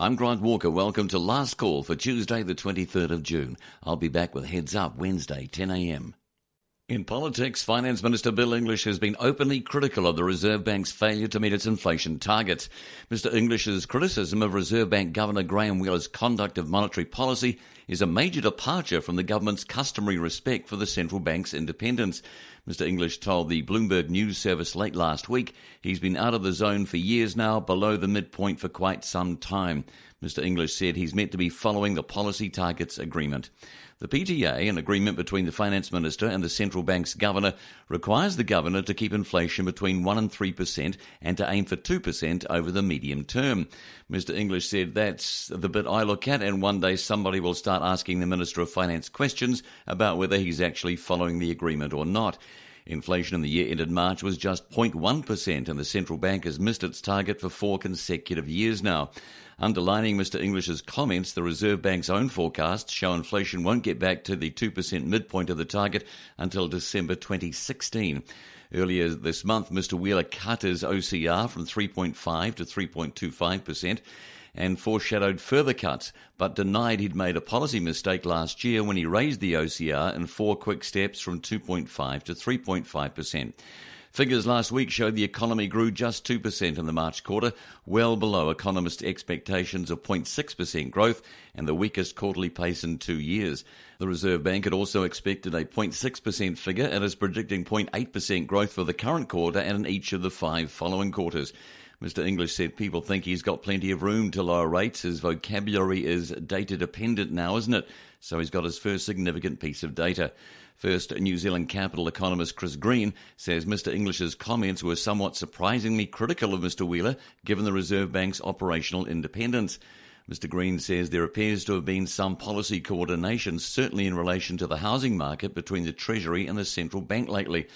I'm Grant Walker. Welcome to Last Call for Tuesday, the 23rd of June. I'll be back with Heads Up Wednesday, 10 a.m. In politics, Finance Minister Bill English has been openly critical of the Reserve Bank's failure to meet its inflation targets. Mr English's criticism of Reserve Bank Governor Graham Wheeler's conduct of monetary policy is a major departure from the government's customary respect for the central bank's independence. Mr English told the Bloomberg News Service late last week he's been out of the zone for years now, below the midpoint for quite some time. Mr English said he's meant to be following the policy targets agreement. The PTA, an agreement between the Finance Minister and the central bank's governor, requires the governor to keep inflation between 1% and 3% and to aim for 2% over the medium term. Mr English said that's the bit I look at, and one day somebody will start asking the Minister of Finance questions about whether he's actually following the agreement or not. Inflation in the year ended March was just 0.1%, and the central bank has missed its target for 4 consecutive years now. Underlining Mr English's comments, the Reserve Bank's own forecasts show inflation won't get back to the 2% midpoint of the target until December 2016. Earlier this month, Mr Wheeler cut his OCR from 3.5 to 3.25% and foreshadowed further cuts, but denied he'd made a policy mistake last year when he raised the OCR in 4 quick steps from 2.5 to 3.5%. Figures last week showed the economy grew just 2% in the March quarter, well below economists' expectations of 0.6% growth and the weakest quarterly pace in 2 years. The Reserve Bank had also expected a 0.6% figure and is predicting 0.8% growth for the current quarter and in each of the 5 following quarters. Mr English said people think he's got plenty of room to lower rates. His vocabulary is data-dependent now, isn't it? So he's got his first significant piece of data. First, New Zealand capital economist Chris Green says Mr English's comments were somewhat surprisingly critical of Mr Wheeler, given the Reserve Bank's operational independence. Mr Green says there appears to have been some policy coordination, certainly in relation to the housing market, between the Treasury and the central bank lately.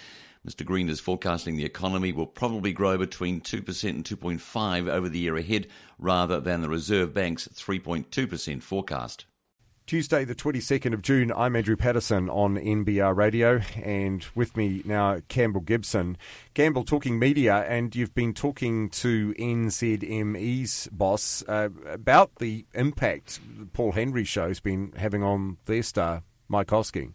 Mr Green is forecasting the economy will probably grow between 2% and 2.5% over the year ahead, rather than the Reserve Bank's 3.2% forecast. Tuesday, the 22nd of June, I'm Andrew Patterson on NBR Radio, and with me now, Campbell Gibson. Campbell, talking media, and you've been talking to NZME's boss about the impact the Paul Henry show's been having on their star, Mike Hosking.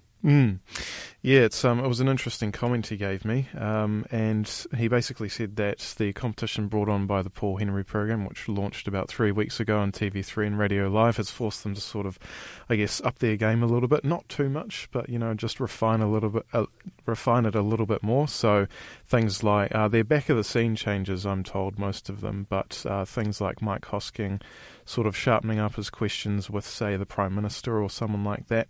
Yeah, it was an interesting comment he gave me, and he basically said that the competition brought on by the Paul Henry program, which launched about 3 weeks ago on TV3 and Radio Live, has forced them to sort of, I guess, up their game a little bit, not too much, but just refine it a little bit more. So things like they're back of the scene changes, I'm told, most of them, but things like Mike Hosking sort of sharpening up his questions with, say, the Prime Minister or someone like that.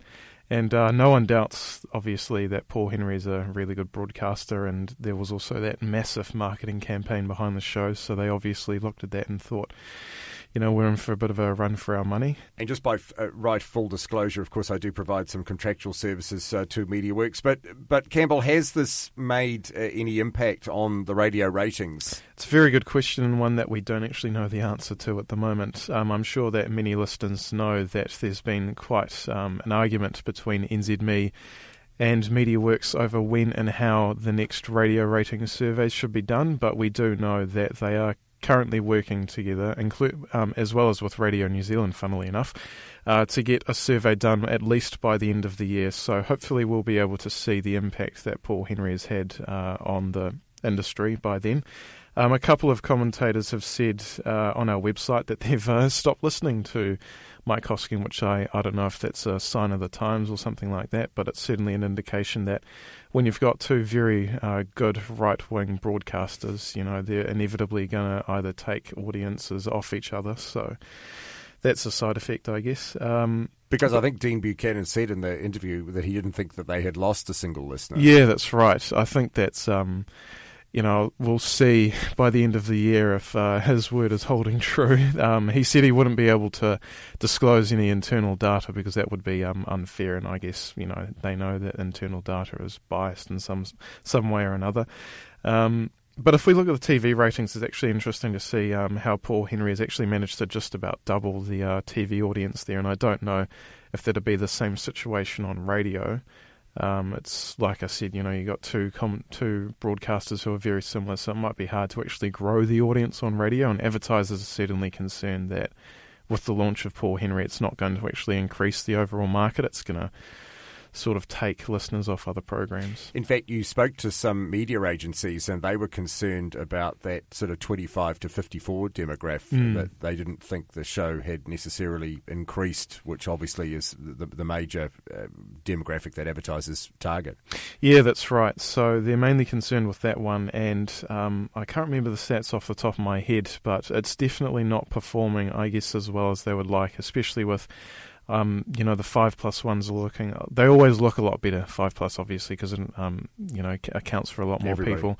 And no one doubts, obviously, that Paul Henry is a really good broadcaster, and there was also that massive marketing campaign behind the show, so they obviously looked at that and thought, we're in for a bit of a run for our money. And just by right full disclosure, of course, I do provide some contractual services to MediaWorks, but Campbell, has this made any impact on the radio ratings? It's a very good question, and one that we don't actually know the answer to at the moment. I'm sure that many listeners know that there's been quite an argument between NZME and MediaWorks over when and how the next radio ratings surveys should be done, but we do know that they are currently working together, as well as with Radio New Zealand, funnily enough, to get a survey done at least by the end of the year. So hopefully we'll be able to see the impact that Paul Henry has had on the industry by then. A couple of commentators have said on our website that they've stopped listening to Mike Hosking, which I don't know if that's a sign of the times or something like that, but it's certainly an indication that when you've got two very good right-wing broadcasters, they're inevitably going to either take audiences off each other. So that's a side effect, I guess. Because I think Dean Buchanan said in the interview that he didn't think that they had lost a single listener. Yeah, that's right. I think that's... we'll see by the end of the year if his word is holding true. He said he wouldn't be able to disclose any internal data because that would be unfair, and I guess, they know that internal data is biased in some way or another. But if we look at the TV ratings, it's actually interesting to see how Paul Henry has actually managed to just about double the TV audience there, and I don't know if that'd be the same situation on radio. It's like I said, you got two broadcasters who are very similar, so it might be hard to actually grow the audience on radio, and advertisers are certainly concerned that with the launch of Paul Henry, it's not going to actually increase the overall market. It's going to sort of take listeners off other programs. In fact, you spoke to some media agencies and they were concerned about that sort of 25 to 54 demographic, that they didn't think the show had necessarily increased, which obviously is the major demographic that advertisers target. Yeah, that's right. So they're mainly concerned with that one, and I can't remember the stats off the top of my head, but it's definitely not performing, I guess, as well as they would like, especially with the 5+ ones they always look a lot better, 5+, obviously, because it, accounts for a lot more people.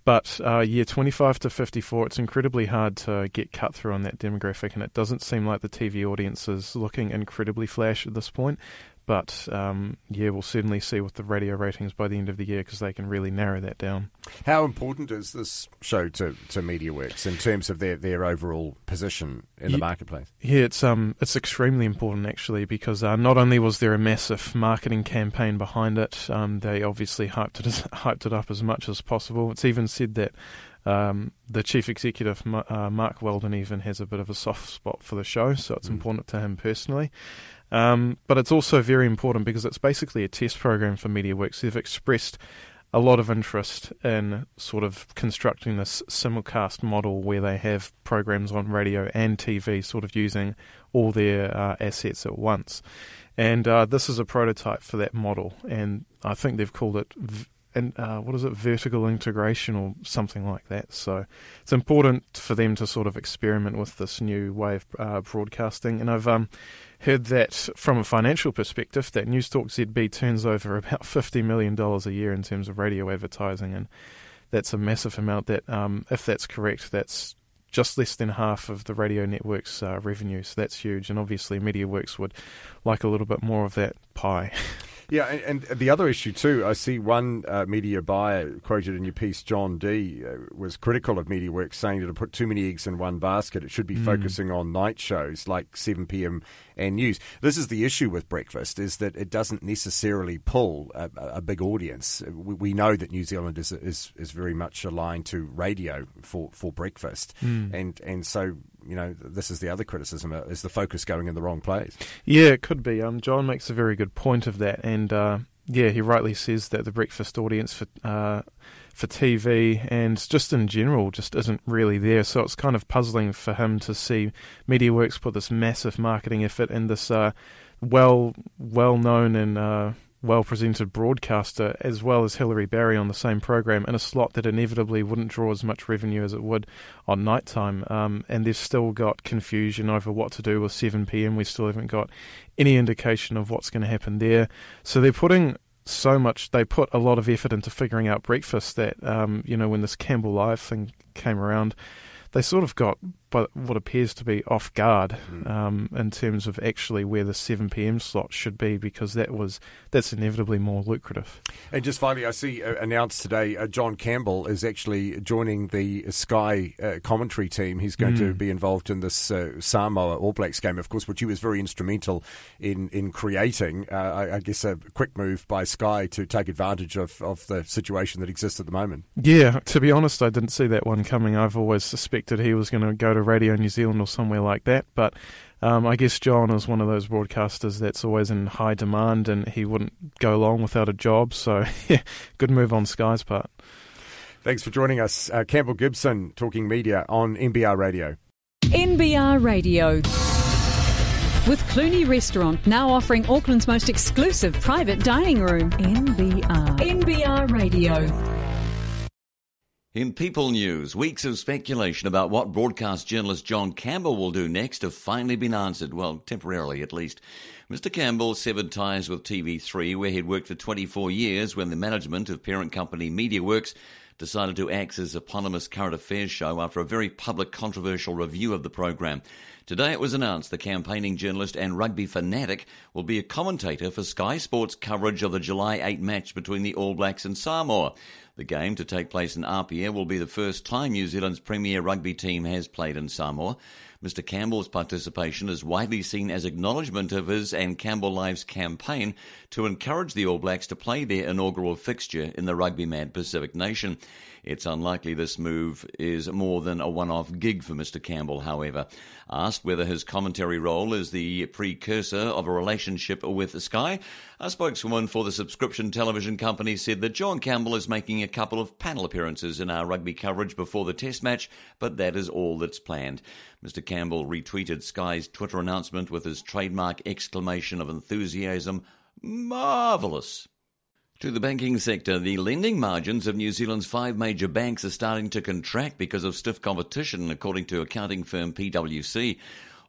But 25 to 54, it's incredibly hard to get cut through on that demographic, and it doesn't seem like the TV audience is looking incredibly flash at this point. But, we'll certainly see with the radio ratings by the end of the year, because they can really narrow that down. How important is this show to MediaWorks in terms of their overall position in the marketplace? Yeah, it's extremely important, actually, because not only was there a massive marketing campaign behind it, they obviously hyped it up as much as possible. It's even said that the chief executive, Mark Weldon, even has a bit of a soft spot for the show, so it's important to him personally. But it's also very important because it's basically a test program for MediaWorks. They've expressed a lot of interest in sort of constructing this simulcast model where they have programs on radio and TV sort of using all their assets at once. And this is a prototype for that model, and I think they've called it vertical integration or something like that. So it's important for them to sort of experiment with this new way of broadcasting. And I've heard that from a financial perspective, that News Talk ZB turns over about $50 million a year in terms of radio advertising, and that's a massive amount. That, if that's correct, that's just less than half of the radio network's revenue, so that's huge. And obviously MediaWorks would like a little bit more of that pie. Yeah, and the other issue too, I see one media buyer quoted in your piece, John D, was critical of MediaWorks, saying that it put too many eggs in one basket. It should be focusing on night shows like 7pm and news. This is the issue with breakfast, is that it doesn't necessarily pull a big audience. We know that New Zealand is very much aligned to radio for breakfast, and so, this is the other criticism, is the focus going in the wrong place? Yeah, it could be. John makes a very good point of that, and he rightly says that the breakfast audience for TV and just in general just isn't really there. So it's kind of puzzling for him to see MediaWorks put this massive marketing effort in this well-known and well-presented broadcaster, as well as Hilary Barry on the same program, in a slot that inevitably wouldn't draw as much revenue as it would on nighttime. And they've still got confusion over what to do with 7pm. We still haven't got any indication of what's going to happen there. So they're putting they put a lot of effort into figuring out breakfast that, when this Campbell Live thing came around, they sort of got what appears to be off guard in terms of actually where the 7pm slot should be, because that's inevitably more lucrative. And just finally, I see announced today, John Campbell is actually joining the Sky commentary team. He's going to be involved in this Samoa All Blacks game, of course, which he was very instrumental in creating. I guess a quick move by Sky to take advantage of the situation that exists at the moment. Yeah, to be honest, I didn't see that one coming. I've always suspected he was going to go to Radio New Zealand or somewhere like that, but I guess John is one of those broadcasters that's always in high demand, and he wouldn't go long without a job, so good move on Sky's part. Thanks for joining us. Campbell Gibson, talking media on NBR Radio. NBR Radio. With Clooney Restaurant now offering Auckland's most exclusive private dining room. NBR Radio. In People News, weeks of speculation about what broadcast journalist John Campbell will do next have finally been answered, well, temporarily at least. Mr. Campbell severed ties with TV3, where he'd worked for 24 years when the management of parent company MediaWorks decided to axe his eponymous current affairs show after a very public controversial review of the program. Today it was announced the campaigning journalist and rugby fanatic will be a commentator for Sky Sports coverage of the July 8 match between the All Blacks and Samoa. The game, to take place in Apia, will be the first time New Zealand's premier rugby team has played in Samoa. Mr. Campbell's participation is widely seen as acknowledgement of his and Campbell Live's campaign to encourage the All Blacks to play their inaugural fixture in the rugby-mad Pacific nation. It's unlikely this move is more than a one-off gig for Mr Campbell, however. Asked whether his commentary role is the precursor of a relationship with Sky, a spokeswoman for the subscription television company said that John Campbell is making a couple of panel appearances in our rugby coverage before the Test match, but that is all that's planned. Mr Campbell retweeted Sky's Twitter announcement with his trademark exclamation of enthusiasm, "Marvellous!" To the banking sector, the lending margins of New Zealand's 5 major banks are starting to contract because of stiff competition, according to accounting firm PwC.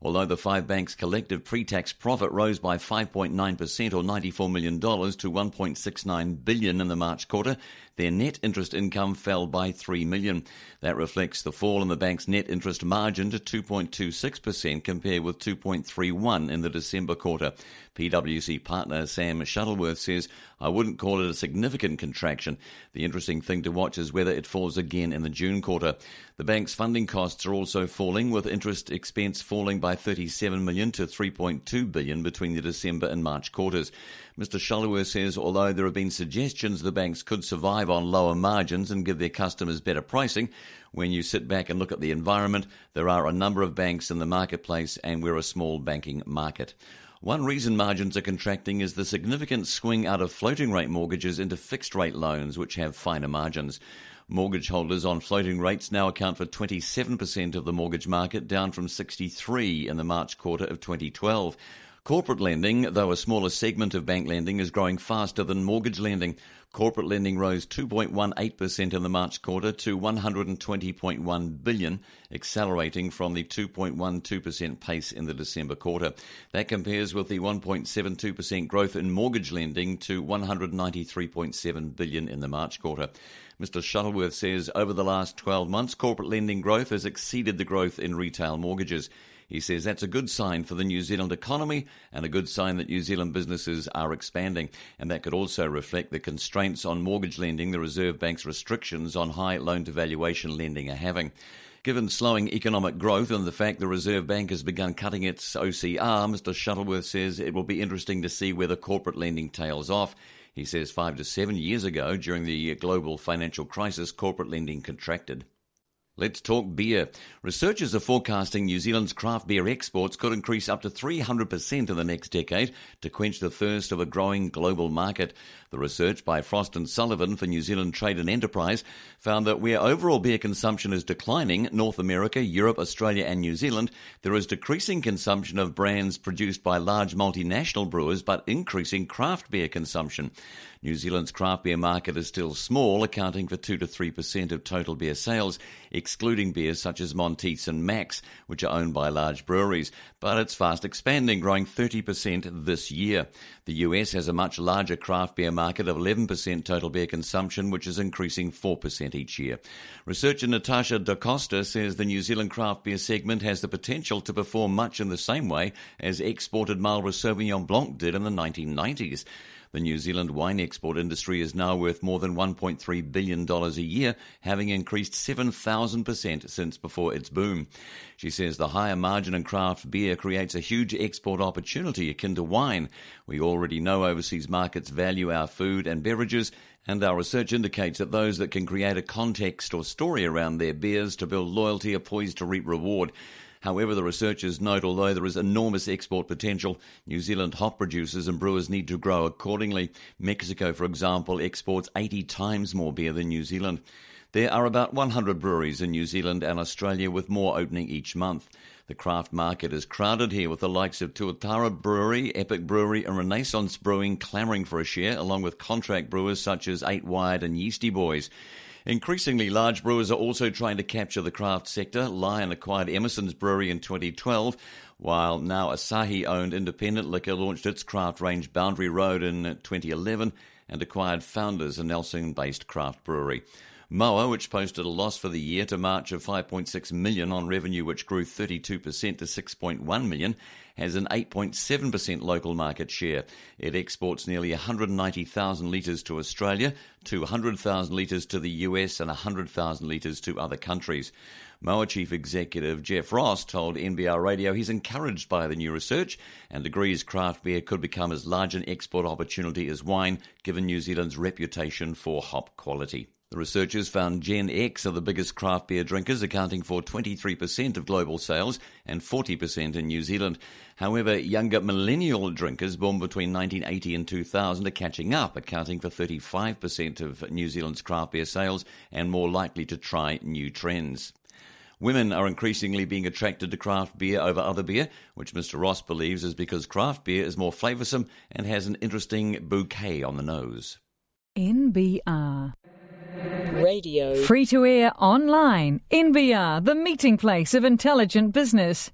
Although the 5 banks' collective pre-tax profit rose by 5.9% or $94 million to $1.69 billion in the March quarter, their net interest income fell by $3 million. That reflects the fall in the bank's net interest margin to 2.26% compared with 2.31% in the December quarter. PwC partner Sam Shuttleworth says, "I wouldn't call it a significant contraction. The interesting thing to watch is whether it falls again in the June quarter." The bank's funding costs are also falling, with interest expense falling by $37 million to $3.2 billion between the December and March quarters. Mr Shuttleworth says although there have been suggestions the banks could survive on lower margins and give their customers better pricing, when you sit back and look at the environment, there are a number of banks in the marketplace and we're a small banking market. One reason margins are contracting is the significant swing out of floating rate mortgages into fixed rate loans, which have finer margins. Mortgage holders on floating rates now account for 27% of the mortgage market, down from 63% in the March quarter of 2012. Corporate lending, though a smaller segment of bank lending, is growing faster than mortgage lending. Corporate lending rose 2.18% in the March quarter to $120.1 billion, accelerating from the 2.12% pace in the December quarter. That compares with the 1.72% growth in mortgage lending to $193.7 billion in the March quarter. Mr Shuttleworth says over the last 12 months, corporate lending growth has exceeded the growth in retail mortgages. He says that's a good sign for the New Zealand economy and a good sign that New Zealand businesses are expanding. And that could also reflect the constraints on mortgage lending the Reserve Bank's restrictions on high loan-to-valuation lending are having. Given slowing economic growth and the fact the Reserve Bank has begun cutting its OCR, Mr Shuttleworth says it will be interesting to see whether corporate lending tails off. He says 5 to 7 years ago, during the global financial crisis, corporate lending contracted. Let's talk beer. Researchers are forecasting New Zealand's craft beer exports could increase up to 300% in the next decade to quench the thirst of a growing global market. The research by Frost & Sullivan for New Zealand Trade and Enterprise found that where overall beer consumption is declining, North America, Europe, Australia and New Zealand, there is decreasing consumption of brands produced by large multinational brewers but increasing craft beer consumption. New Zealand's craft beer market is still small, accounting for 2 to 3% of total beer sales, excluding beers such as Monteith's and Mac's, which are owned by large breweries. But it's fast expanding, growing 30% this year. The US has a much larger craft beer market of 11% total beer consumption, which is increasing 4% each year. Researcher Natasha Da Costa says the New Zealand craft beer segment has the potential to perform much in the same way as exported Marlborough Sauvignon Blanc did in the 1990s. The New Zealand wine export industry is now worth more than $1.3 billion a year, having increased 7,000% since before its boom. She says the higher margin in craft beer creates a huge export opportunity akin to wine. We already know overseas markets value our food and beverages, and our research indicates that those that can create a context or story around their beers to build loyalty are poised to reap reward. However, the researchers note although there is enormous export potential, New Zealand hop producers and brewers need to grow accordingly. Mexico, for example, exports 80 times more beer than New Zealand. There are about 100 breweries in New Zealand and Australia, with more opening each month. The craft market is crowded here, with the likes of Tuatara Brewery, Epic Brewery and Renaissance Brewing clamouring for a share, along with contract brewers such as 8 Wired and Yeasty Boys. Increasingly large brewers are also trying to capture the craft sector. Lion acquired Emerson's Brewery in 2012, while now Asahi-owned independent liquor launched its craft range Boundary Road in 2011 and acquired Founders, a Nelson-based craft brewery. Moa, which posted a loss for the year to March of $5.6 million on revenue which grew 32% to $6.1 million, has an 8.7% local market share. It exports nearly 190,000 litres to Australia, 200,000 litres to the US and 100,000 litres to other countries. Moa Chief Executive Jeff Ross told NBR Radio he's encouraged by the new research and agrees craft beer could become as large an export opportunity as wine, given New Zealand's reputation for hop quality. The researchers found Gen X are the biggest craft beer drinkers, accounting for 23% of global sales and 40% in New Zealand. However, younger millennial drinkers born between 1980 and 2000 are catching up, accounting for 35% of New Zealand's craft beer sales and more likely to try new trends. Women are increasingly being attracted to craft beer over other beer, which Mr. Ross believes is because craft beer is more flavoursome and has an interesting bouquet on the nose. NBR Radio. Free to air online. NBR, the meeting place of intelligent business.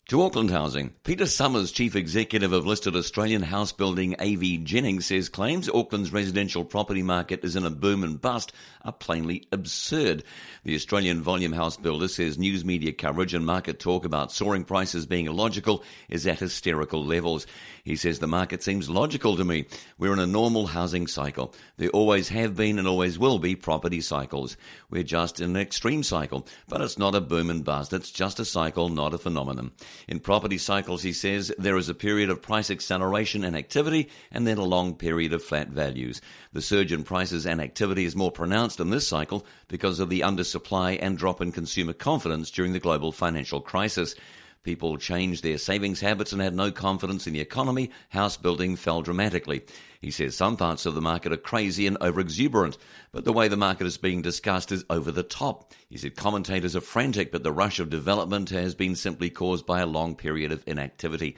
To Auckland Housing, Peter Summers, Chief Executive of listed Australian house building AV Jennings, says claims Auckland's residential property market is in a boom and bust are plainly absurd. The Australian volume house builder says news media coverage and market talk about soaring prices being illogical is at hysterical levels. He says the market seems logical to me. We're in a normal housing cycle. There always have been and always will be property cycles. We're just in an extreme cycle, but it's not a boom and bust. It's just a cycle, not a phenomenon. In property cycles, he says, there is a period of price acceleration and activity and then a long period of flat values. The surge in prices and activity is more pronounced in this cycle because of the undersupply and drop in consumer confidence during the global financial crisis. People changed their savings habits and had no confidence in the economy. House building fell dramatically. He says some parts of the market are crazy and over-exuberant, but the way the market is being discussed is over the top. He said commentators are frantic, but the rush of development has been simply caused by a long period of inactivity.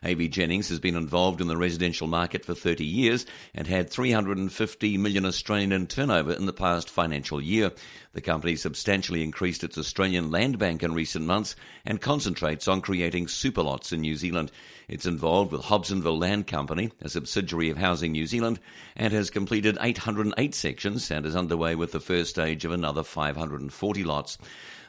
AV Jennings has been involved in the residential market for 30 years and had 350 million Australian in turnover in the past financial year. The company substantially increased its Australian land bank in recent months and concentrates on creating super lots in New Zealand. It's involved with Hobsonville Land Company, a subsidiary of Housing New Zealand, and has completed 808 sections and is underway with the first stage of another 540 lots.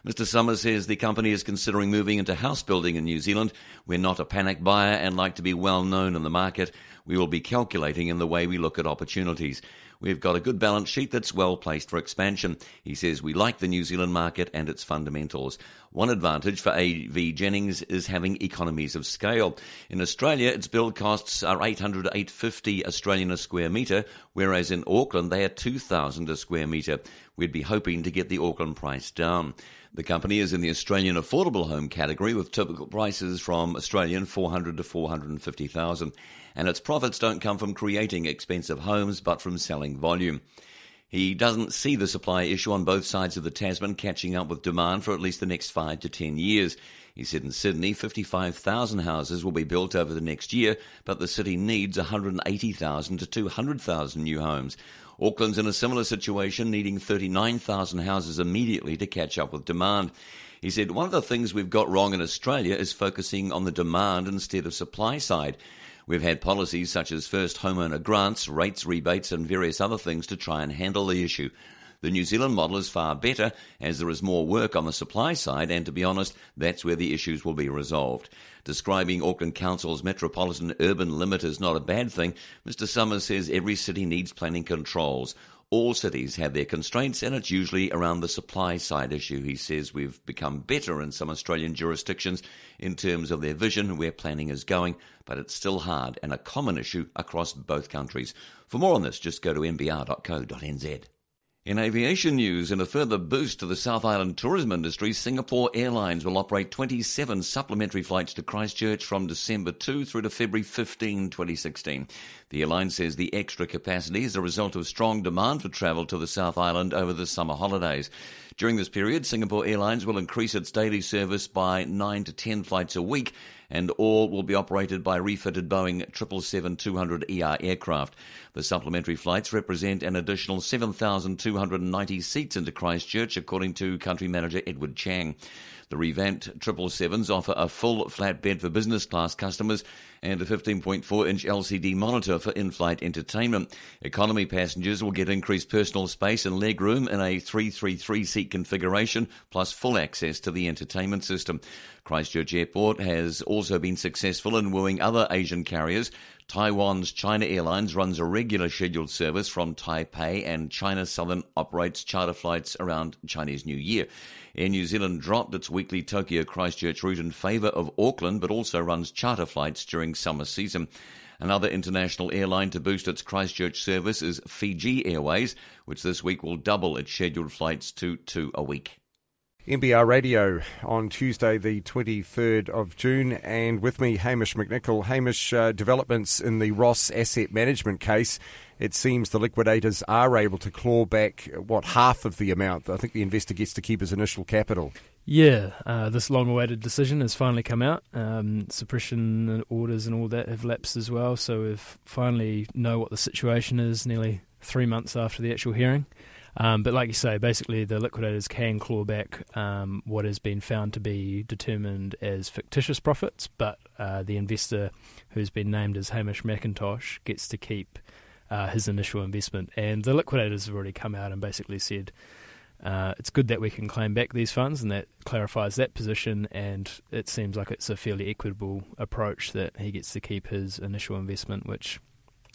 Mr. Summers says the company is considering moving into house building in New Zealand. We're not a panic buyer and like to be well known in the market. We will be calculating in the way we look at opportunities. We've got a good balance sheet that's well placed for expansion. He says we like the New Zealand market and its fundamentals. One advantage for AV Jennings is having economies of scale. In Australia, its build costs are 800 to 850 Australian a square metre, whereas in Auckland they are 2,000 a square metre. We'd be hoping to get the Auckland price down. The company is in the Australian affordable home category with typical prices from Australian 400 to 450,000, and its profits don't come from creating expensive homes but from selling volume. He doesn't see the supply issue on both sides of the Tasman catching up with demand for at least the next 5 to 10 years. He said in Sydney, 55,000 houses will be built over the next year, but the city needs 180,000 to 200,000 new homes. Auckland's in a similar situation, needing 39,000 houses immediately to catch up with demand. He said, one of the things we've got wrong in Australia is focusing on the demand instead of supply side. We've had policies such as first homeowner grants, rates, rebates and various other things to try and handle the issue. The New Zealand model is far better as there is more work on the supply side and, to be honest, that's where the issues will be resolved. Describing Auckland Council's metropolitan urban limit as not a bad thing, Mr. Summers says every city needs planning controls. All cities have their constraints and it's usually around the supply side issue. He says we've become better in some Australian jurisdictions in terms of their vision where planning is going, but it's still hard and a common issue across both countries. For more on this, just go to nbr.co.nz. In aviation news, in a further boost to the South Island tourism industry, Singapore Airlines will operate 27 supplementary flights to Christchurch from December 2 through to February 15, 2016. The airline says the extra capacity is a result of strong demand for travel to the South Island over the summer holidays. During this period, Singapore Airlines will increase its daily service by 9 to 10 flights a week, and all will be operated by refitted Boeing 777-200ER aircraft. The supplementary flights represent an additional 7,290 seats into Christchurch, according to country manager Edward Chang. The revamped 777s offer a full flat bed for business class customers and a 15.4-inch LCD monitor for in-flight entertainment. Economy passengers will get increased personal space and legroom in a 333-seat configuration, plus full access to the entertainment system. Christchurch Airport has also been successful in wooing other Asian carriers. Taiwan's China Airlines runs a regular scheduled service from Taipei, and China Southern operates charter flights around Chinese New Year. Air New Zealand dropped its weekly Tokyo Christchurch route in favour of Auckland, but also runs charter flights during summer season. Another international airline to boost its Christchurch service is Fiji Airways, which this week will double its scheduled flights to 2 a week. NBR Radio on Tuesday the 23rd of June, and with me Hamish McNichol. Hamish, developments in the Ross asset management case. It seems the liquidators are able to claw back, half of the amount. I think the investor gets to keep his initial capital. Yeah, this long-awaited decision has finally come out. Suppression orders and all that have lapsed as well, so we finally know what the situation is nearly 3 months after the actual hearing. But like you say, basically the liquidators can claw back what has been found to be determined as fictitious profits, but the investor who's been named as Hamish McIntosh gets to keep his initial investment. And the liquidators have already come out and basically said it's good that we can claim back these funds, and that clarifies that position, and it seems like it's a fairly equitable approach that he gets to keep his initial investment, which,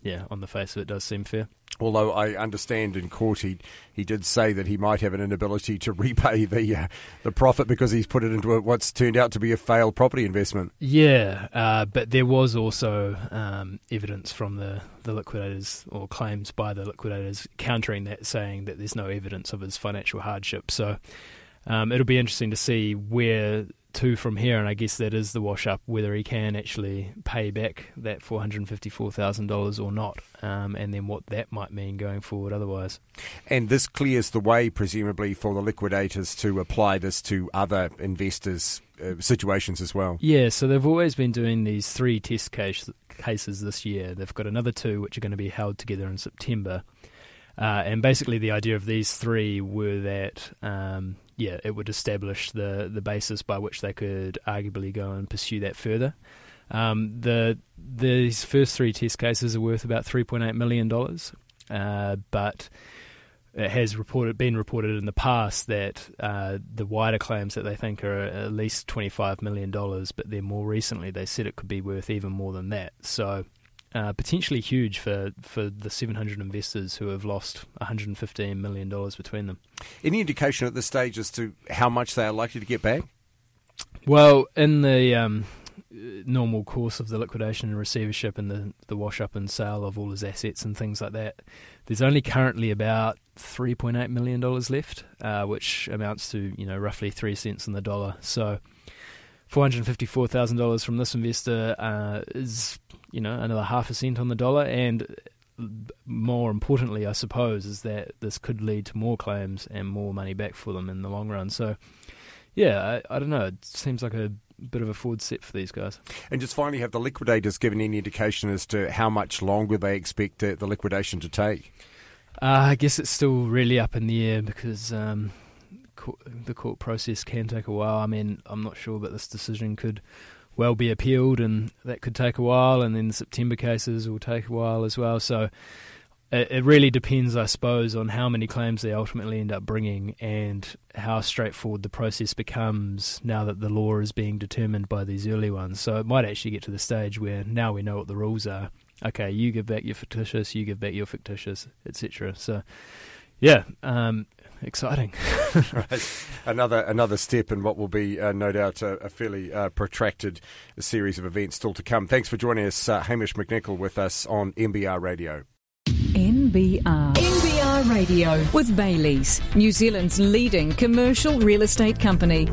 yeah, on the face of it does seem fair. Although I understand in court he did say that he might have an inability to repay the profit because he's put it into what's turned out to be a failed property investment. Yeah, but there was also evidence from the liquidators, or claims by the liquidators, countering that, saying that there's no evidence of his financial hardship. So it'll be interesting to see where to from here, and I guess that is the wash-up, whether he can actually pay back that $454,000 or not, and then what that might mean going forward otherwise. And this clears the way, presumably, for the liquidators to apply this to other investors' situations as well. Yeah, so they've always been doing these 3 test cases this year. They've got another 2 which are going to be held together in September. And basically the idea of these 3 were that it would establish the basis by which they could arguably go and pursue that further. These first 3 test cases are worth about $3.8 million, but it has been reported in the past that the wider claims that they think are at least $25 million, but then more recently they said it could be worth even more than that. So potentially huge for the 700 investors who have lost $115 million between them. Any indication at this stage as to how much they are likely to get back? Well, in the normal course of the liquidation and receivership and the wash-up and sale of all his assets and things like that, there's only currently about $3.8 million left, which amounts to roughly 3 cents in the dollar. So $454,000 from this investor is another half a cent on the dollar, and more importantly, I suppose, is that this could lead to more claims and more money back for them in the long run. So, yeah, I don't know. It seems like a bit of a forward step for these guys. And just finally, have the liquidators given any indication as to how much longer they expect the liquidation to take? I guess it's still really up in the air because the court process can take a while. I mean, I'm not sure, but this decision could well be appealed, and that could take a while, and then the September cases will take a while as well. So it really depends, I suppose, on how many claims they ultimately end up bringing and how straightforward the process becomes now that the law is being determined by these early ones. So it might actually get to the stage where now we know what the rules are. Okay, you give back your fictitious, you give back your fictitious, etc. So, yeah, exciting. Right. Another step in what will be, no doubt, a fairly protracted series of events still to come. Thanks for joining us, Hamish McNichol, with us on NBR Radio. NBR Radio with Bayleys, New Zealand's leading commercial real estate company.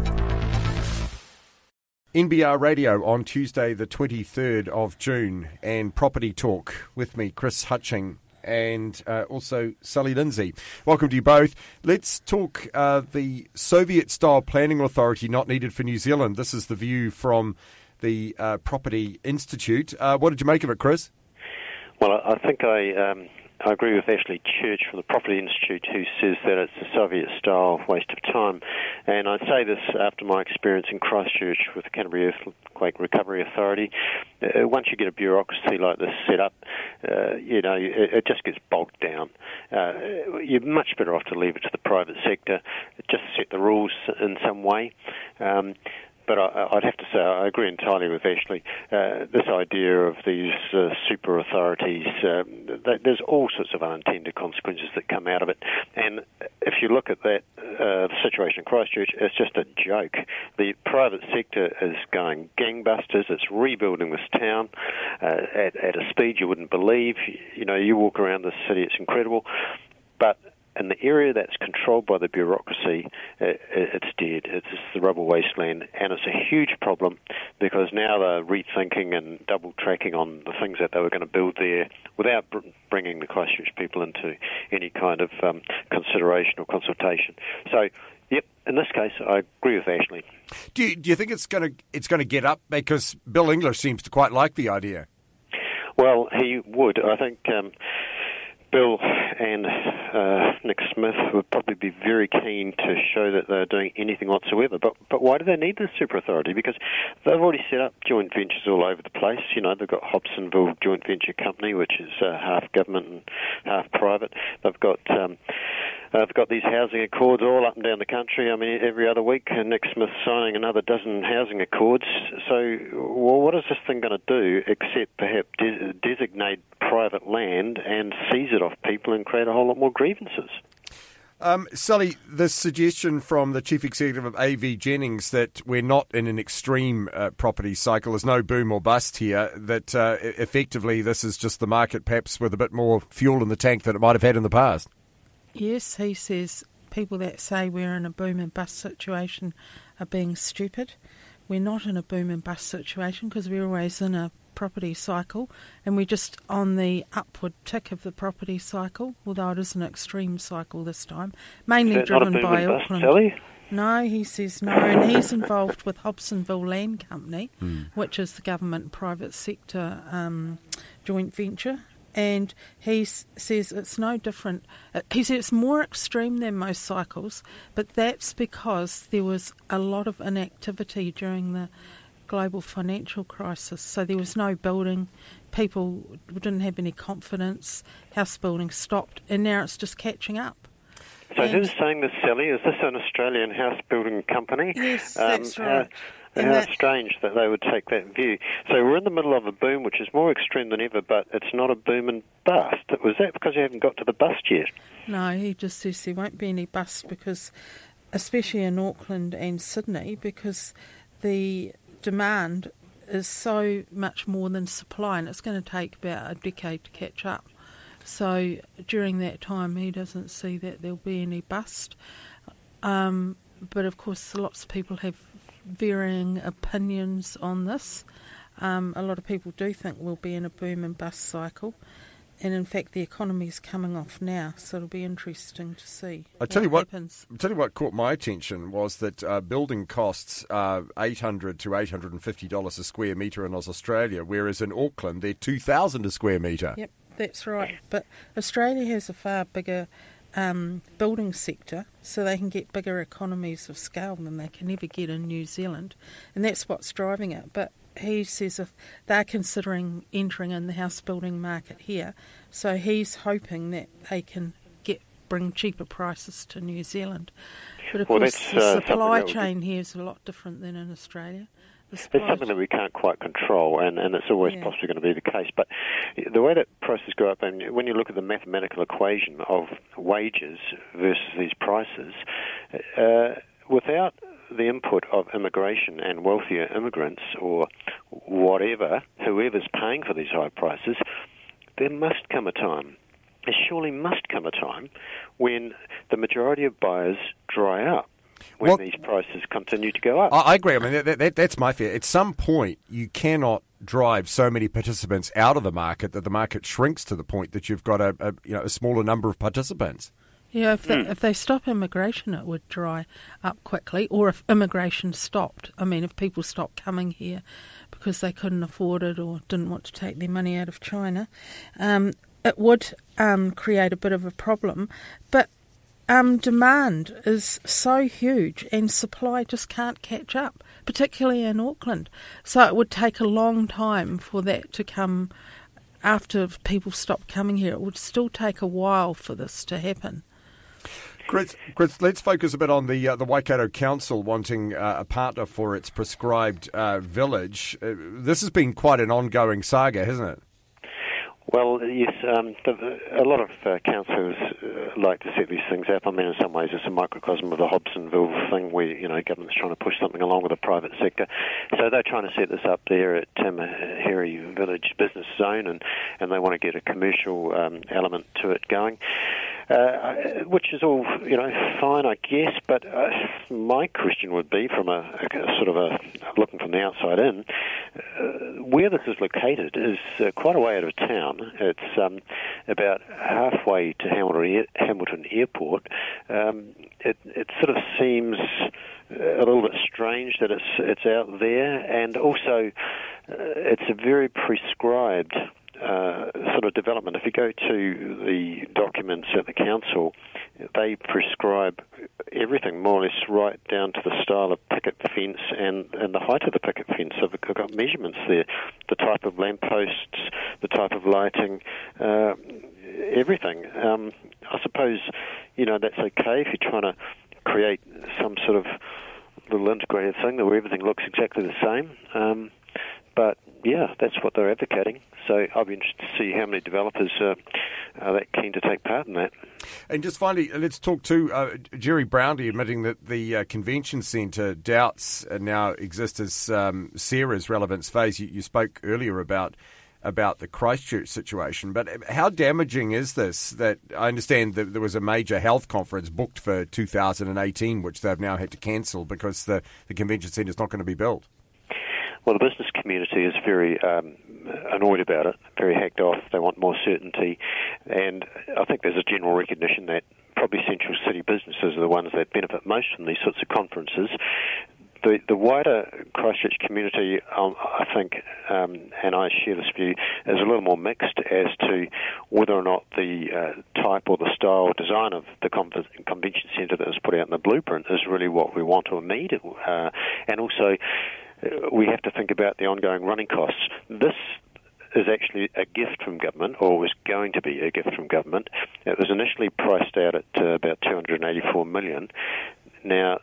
NBR Radio on Tuesday the 23rd of June, and Property Talk with me, Chris Hutching, and also Sally Lindsay. Welcome to you both. Let's talk the Soviet-style planning authority not needed for New Zealand. This is the view from the Property Institute. What did you make of it, Chris? Well, I think I agree with Ashley Church from the Property Institute, who says that it's a Soviet-style waste of time. And I say this after my experience in Christchurch with the Canterbury Earthquake Recovery Authority. Once you get a bureaucracy like this set up, it just gets bogged down. You're much better off to leave it to the private sector, just set the rules in some way. But I'd have to say I agree entirely with Ashley. This idea of these super authorities, there's all sorts of unintended consequences that come out of it. And if you look at that, the situation in Christchurch, it's just a joke. The private sector is going gangbusters. It's rebuilding this town at a speed you wouldn't believe. You know, you walk around the city, it's incredible. But in the area that's controlled by the bureaucracy, it's dead. It's just the rubble wasteland, and it's a huge problem because now they're rethinking and double-tracking on the things that they were going to build there without bringing the Christchurch people into any kind of consideration or consultation. So, yep, in this case, I agree with Ashley. Do you think it's going to get up? Because Bill English seems to quite like the idea. Well, he would. I think Bill and Nick Smith would probably be very keen to show that they're doing anything whatsoever. But why do they need this super authority? Because they've already set up joint ventures all over the place. You know, they've got Hobsonville Joint Venture Company, which is half government and half private. They've got these housing accords all up and down the country. I mean, every other week, Nick Smith's signing another dozen housing accords. So, well, what is this thing going to do except perhaps designate private land and seize it off people and create a whole lot more grievances? Sally, the suggestion from the chief executive of AV Jennings that we're not in an extreme property cycle, there's no boom or bust here, that effectively this is just the market perhaps with a bit more fuel in the tank than it might have had in the past. Yes, he says people that say we're in a boom and bust situation are being stupid. We're not in a boom and bust situation because we're always in a property cycle, and we're just on the upward tick of the property cycle, although it is an extreme cycle this time, mainly driven by Auckland. Sally? No, he says no, and he's involved with Hobsonville Land Company, which is the government and private sector joint venture. And he says it's no different. He says it's more extreme than most cycles, but that's because there was a lot of inactivity during the global financial crisis. So there was no building. People didn't have any confidence. House building stopped, and now it's just catching up. So who's saying this, Sally? Is this an Australian house building company? Yes, that's right. How strange that they would take that view. So we're in the middle of a boom, which is more extreme than ever, but it's not a boom and bust. Was that because you haven't got to the bust yet? No, he just says there won't be any bust because, especially in Auckland and Sydney, because the demand is so much more than supply, and it's going to take about a decade to catch up. So during that time, he doesn't see that there'll be any bust. But of course, lots of people have varying opinions on this. A lot of people do think we'll be in a boom and bust cycle, and in fact the economy is coming off now, so it'll be interesting to see what happens. I'll tell you what caught my attention was that building costs are $800 to $850 a square metre in Australia, whereas in Auckland they're $2,000 a square metre. Yep, that's right. But Australia has a far bigger building sector, so they can get bigger economies of scale than they can ever get in New Zealand, and that's what's driving it. But he says if they're considering entering in the house building market here, so he's hoping that they can bring cheaper prices to New Zealand. But of course the supply chain here is a lot different than in Australia. It's something that we can't quite control, and it's always possibly going to be the case. But the way that prices go up, and when you look at the mathematical equation of wages versus these prices, without the input of immigration and wealthier immigrants or whatever, whoever's paying for these high prices, there must come a time, there surely must come a time, when the majority of buyers dry up. When these prices continue to go up. I agree. I mean, that's my fear. At some point, you cannot drive so many participants out of the market that the market shrinks to the point that you've got a smaller number of participants. Yeah, if they stop immigration, it would dry up quickly. Or if immigration stopped, I mean, if people stopped coming here because they couldn't afford it or didn't want to take their money out of China, it would create a bit of a problem. But demand is so huge and supply just can't catch up, particularly in Auckland. So it would take a long time for that to come after people stop coming here. It would still take a while for this to happen. Chris, let's focus a bit on the Waikato Council wanting a partner for its prescribed village. This has been quite an ongoing saga, hasn't it? Well, yes, a lot of councils like to set these things up. I mean, in some ways it's a microcosm of the Hobsonville thing where, government's trying to push something along with the private sector. So they're trying to set this up there at Tamaheri Village Business Zone, and they want to get a commercial element to it going. Which is all, fine, I guess, but my question would be, from a sort of a looking from the outside in, where this is located is quite a way out of town. It's about halfway to Hamilton Airport. It sort of seems a little bit strange that it's out there, and also it's a very prescribed sort of development. If you go to the documents at the council, they prescribe everything more or less right down to the style of picket fence and the height of the picket fence. So they've got measurements there, the type of lampposts, the type of lighting, everything. I suppose, that's okay if you're trying to create some sort of little integrated thing where everything looks exactly the same. But yeah, that's what they're advocating. So I'll be interested to see how many developers are that keen to take part in that. And just finally, let's talk to Jerry Brownlee admitting that the convention centre doubts now exist as Sarah's relevance phase. You spoke earlier about the Christchurch situation, but how damaging is this? That I understand that there was a major health conference booked for 2018, which they've now had to cancel because the convention centre is not going to be built. Well, the business community is very annoyed about it, very hacked off. They want more certainty, and I think there's a general recognition that probably central city businesses are the ones that benefit most from these sorts of conferences. The wider Christchurch community, I think, and I share this view, is a little more mixed as to whether or not the type or the style or design of the convention centre that was put out in the blueprint is really what we want or need. And also, we have to think about the ongoing running costs. This is actually a gift from government, or was going to be a gift from government. It was initially priced out at about $284 million. Now,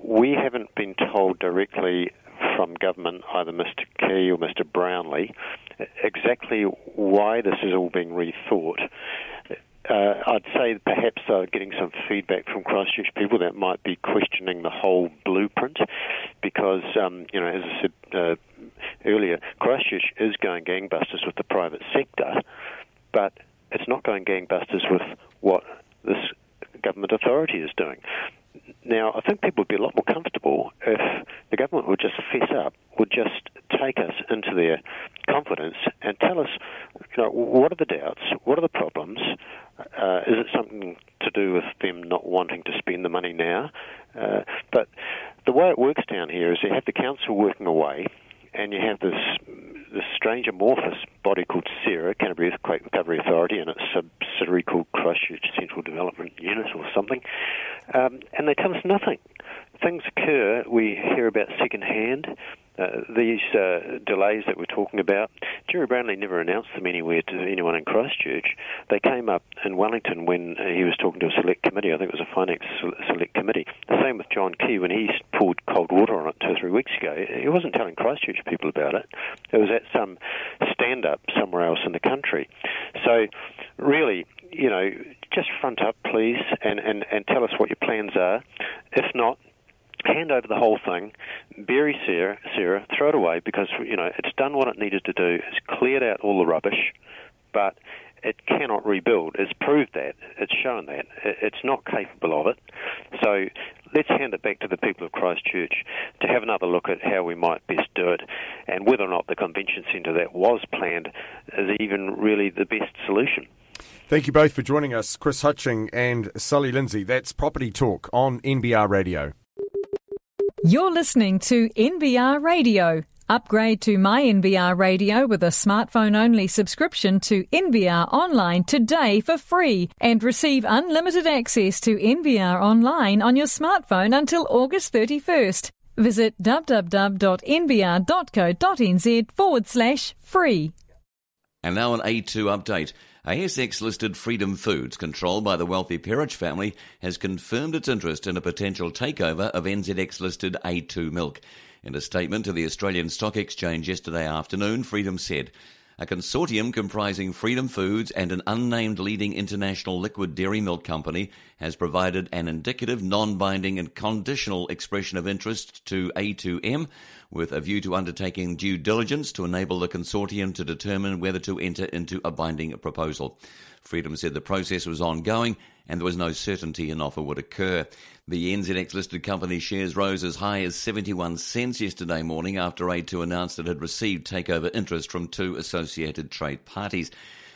we haven't been told directly from government, either Mr. Key or Mr. Brownlee, exactly why this is all being rethought. I'd say perhaps they're getting some feedback from Christchurch people that might be questioning the whole blueprint because, as I said earlier, Christchurch is going gangbusters with the private sector, but it's not going gangbusters with what this government authority is doing. Now, I think people would be a lot more comfortable if the government would just fess up, would just take us into their confidence and tell us, what are the doubts, what are the problems, is it something to do with them not wanting to spend the money now? But the way it works down here is you have the council working away, and you have this strange amorphous body called SERA, Canterbury Earthquake Recovery Authority, and its subsidiary called Christchurch Central Development Unit or something, and they tell us nothing. Things occur, we hear about second-hand. These delays that we're talking about, Jerry Brownlee never announced them anywhere to anyone in Christchurch. They came up in Wellington when he was talking to a select committee. I think it was a finance select committee. The same with John Key when he poured cold water on it 2 or 3 weeks ago. He wasn't telling Christchurch people about it. It was at some stand-up somewhere else in the country. So really, just front up, please, and tell us what your plans are. If not, hand over the whole thing, bury Sarah, throw it away because, it's done what it needed to do. It's cleared out all the rubbish, but it cannot rebuild. It's proved that. It's shown that. It's not capable of it. So let's hand it back to the people of Christchurch to have another look at how we might best do it and whether or not the convention centre that was planned is even really the best solution. Thank you both for joining us, Chris Hutching and Sully Lindsay. That's Property Talk on NBR Radio. You're listening to NBR Radio. Upgrade to My NBR Radio with a smartphone-only subscription to NBR Online today for free and receive unlimited access to NBR Online on your smartphone until August 31st. Visit www.nbr.co.nz/free. And now an A2 update. ASX-listed Freedom Foods, controlled by the wealthy Perich family, has confirmed its interest in a potential takeover of NZX-listed A2 Milk. In a statement to the Australian Stock Exchange yesterday afternoon, Freedom said, "A consortium comprising Freedom Foods and an unnamed leading international liquid dairy milk company has provided an indicative, non-binding and conditional expression of interest to A2M with a view to undertaking due diligence to enable the consortium to determine whether to enter into a binding proposal." Freedom said the process was ongoing and there was no certainty an offer would occur. The NZX-listed company shares rose as high as 71 cents yesterday morning after A2 announced it had received takeover interest from two associated trade parties.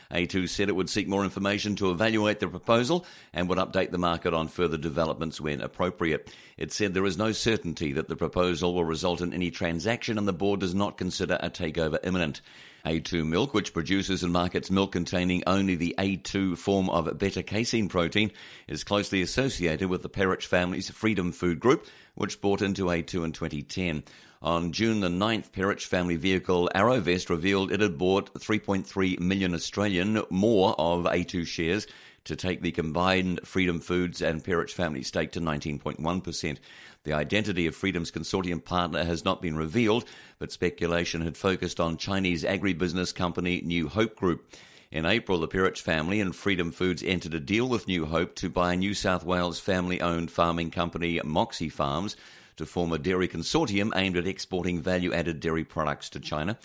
A2 said it would seek more information to evaluate the proposal and would update the market on further developments when appropriate. It said there is no certainty that the proposal will result in any transaction and the board does not consider a takeover imminent. A2 Milk, which produces and markets milk containing only the A2 form of beta-casein protein, is closely associated with the Perich family's Freedom Food Group, which bought into A2 in 2010. On June the 9th, Perich family vehicle Arrowvest revealed it had bought 3.3 million Australian more of A2 shares to take the combined Freedom Foods and Perich family stake to 19.1%. The identity of Freedom's consortium partner has not been revealed, but speculation had focused on Chinese agribusiness company New Hope Group. In April, the Perich family and Freedom Foods entered a deal with New Hope to buy New South Wales family-owned farming company Moxie Farms to form a dairy consortium aimed at exporting value-added dairy products to China.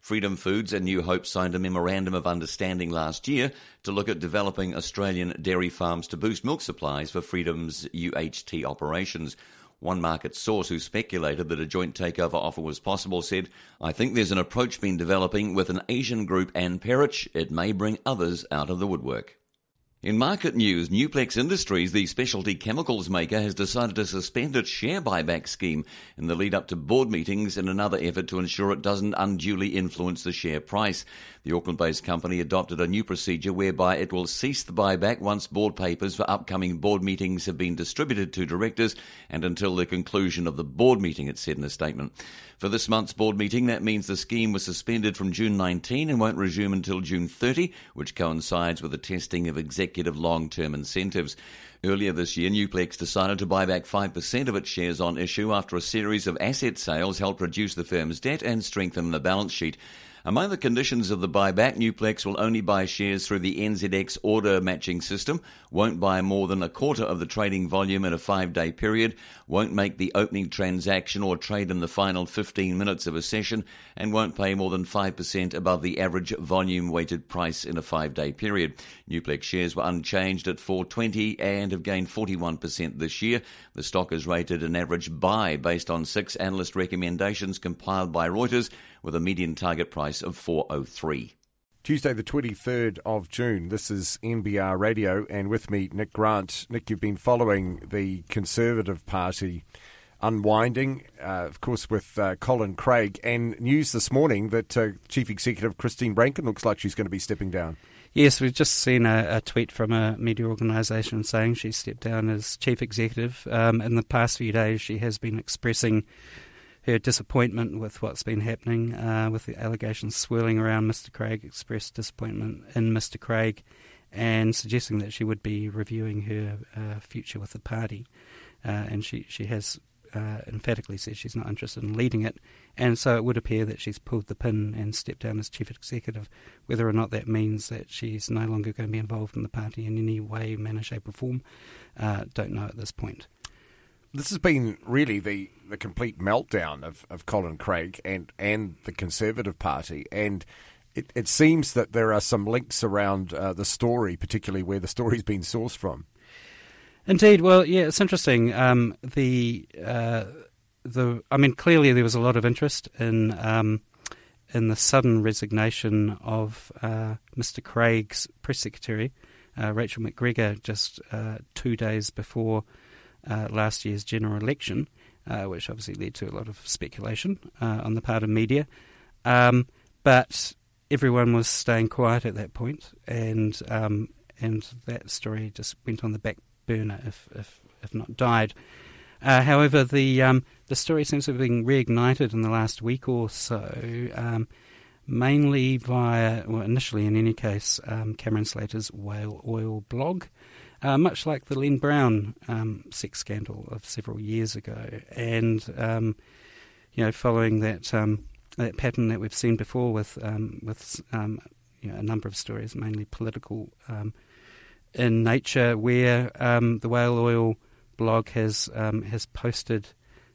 Freedom Foods and New Hope signed a memorandum of understanding last year to look at developing Australian dairy farms to boost milk supplies for Freedom's UHT operations. One market source who speculated that a joint takeover offer was possible said, "I think there's an approach been developing with an Asian group and Perich. It may bring others out of the woodwork." In market news, Nuplex Industries, the specialty chemicals maker, has decided to suspend its share buyback scheme in the lead-up to board meetings in another effort to ensure it doesn't unduly influence the share price. The Auckland-based company adopted a new procedure whereby it will cease the buyback once board papers for upcoming board meetings have been distributed to directors and until the conclusion of the board meeting, it said in a statement. For this month's board meeting, that means the scheme was suspended from June 19 and won't resume until June 30, which coincides with the testing of executive long-term incentives. Earlier this year, Nuplex decided to buy back 5% of its shares on issue after a series of asset sales helped reduce the firm's debt and strengthen the balance sheet. Among the conditions of the buyback, Nuplex will only buy shares through the NZX order matching system, won't buy more than a quarter of the trading volume in a 5-day period, won't make the opening transaction or trade in the final 15 minutes of a session, and won't pay more than 5% above the average volume-weighted price in a 5-day period. Nuplex shares were unchanged at $4.20 and have gained 41% this year. The stock is rated an average buy based on 6 analyst recommendations compiled by Reuters, with a median target price of $4.03. Tuesday the 23rd of June, this is NBR Radio, and with me, Nick Grant. Nick, you've been following the Conservative Party unwinding, of course, with Colin Craig, and news this morning that Chief Executive Christine Rankin looks like she's going to be stepping down. Yes, we've just seen a tweet from a media organisation saying she stepped down as Chief Executive. In the past few days, she has been expressing her disappointment with what's been happening, with the allegations swirling around Mr Craig, expressed disappointment in Mr Craig, and suggesting that she would be reviewing her future with the party. And she has emphatically said she's not interested in leading it, and so it would appear that she's pulled the pin and stepped down as Chief Executive. Whether or not that means that she's no longer going to be involved in the party in any way, manner, shape or form, don't know at this point. This has been really the complete meltdown of Colin Craig and the Conservative Party, and it seems that there are some links around the story, particularly where the story's been sourced from. Indeed. Well, yeah, it's interesting. Clearly there was a lot of interest in the sudden resignation of Mr Craig's press secretary, Rachel McGregor, just 2 days before last year's general election, which obviously led to a lot of speculation on the part of media. But everyone was staying quiet at that point, and that story just went on the back burner, if not died. However, the story seems to have been reignited in the last week or so. mainly via, well, initially in any case, Cameron Slater's whale oil blog, much like the Len Brown sex scandal of several years ago. And, following that that pattern that we've seen before with a number of stories, mainly political in nature, where the whale oil blog has posted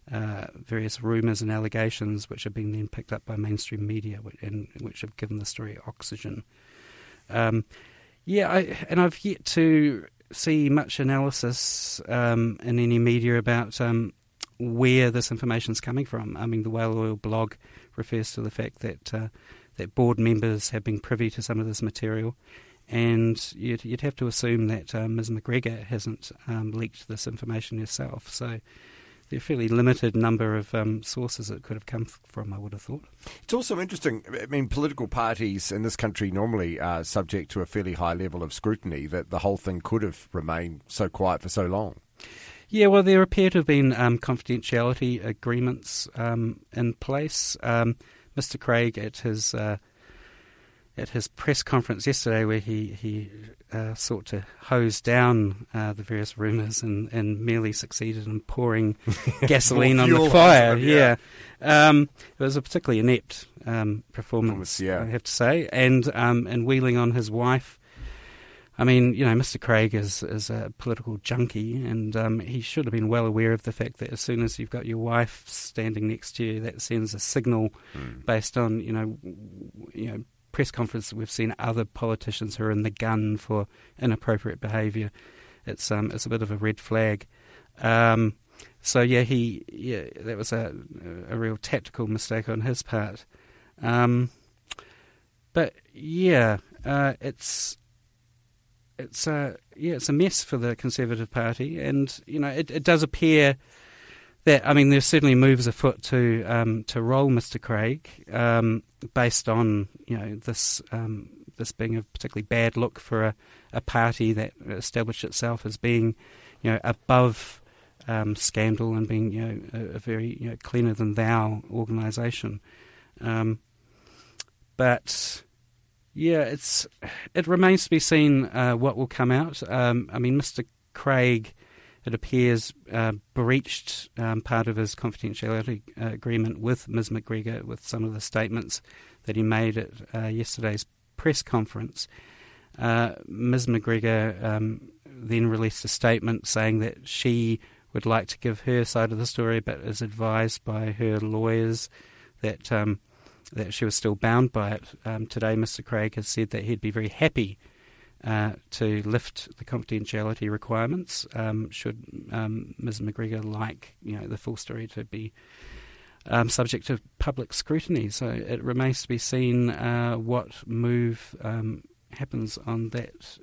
various rumours and allegations which have been then picked up by mainstream media and which have given the story oxygen. I've yet to see much analysis in any media about where this information is coming from. I mean, the whale oil blog refers to the fact that that board members have been privy to some of this material, and you'd have to assume that Ms McGregor hasn't leaked this information herself. So there are a fairly limited number of sources it could have come from, I would have thought. It's also interesting, I mean, political parties in this country normally are subject to a fairly high level of scrutiny, that the whole thing could have remained so quiet for so long. Yeah, well, there appear to have been confidentiality agreements in place. Mr. Craig at his press conference yesterday, where he sought to hose down the various rumours and merely succeeded in pouring gasoline on the fire. Yeah. It was a particularly inept performance, I have to say, and wheeling on his wife. I mean, Mr. Craig is a political junkie, and he should have been well aware of the fact that as soon as you've got your wife standing next to you, that sends a signal based on, press conferences. We've seen other politicians who are in the gun for inappropriate behaviour. It's a bit of a red flag. That was a real tactical mistake on his part. It's a mess for the Conservative Party, and it does appear that, I mean, there's certainly moves afoot to roll Mr. Craig, based on this being a particularly bad look for a party that established itself as being above scandal and being a very cleaner than thou organisation, but. Yeah, it remains to be seen what will come out. I mean, Mr. Craig, it appears, breached part of his confidentiality agreement with Ms. McGregor with some of the statements that he made at yesterday's press conference. Ms. McGregor then released a statement saying that she would like to give her side of the story, but is advised by her lawyers that she was still bound by it. Today, Mr. Craig has said that he'd be very happy to lift the confidentiality requirements should Ms. McGregor like the full story to be subject to public scrutiny. So it remains to be seen what move happens on that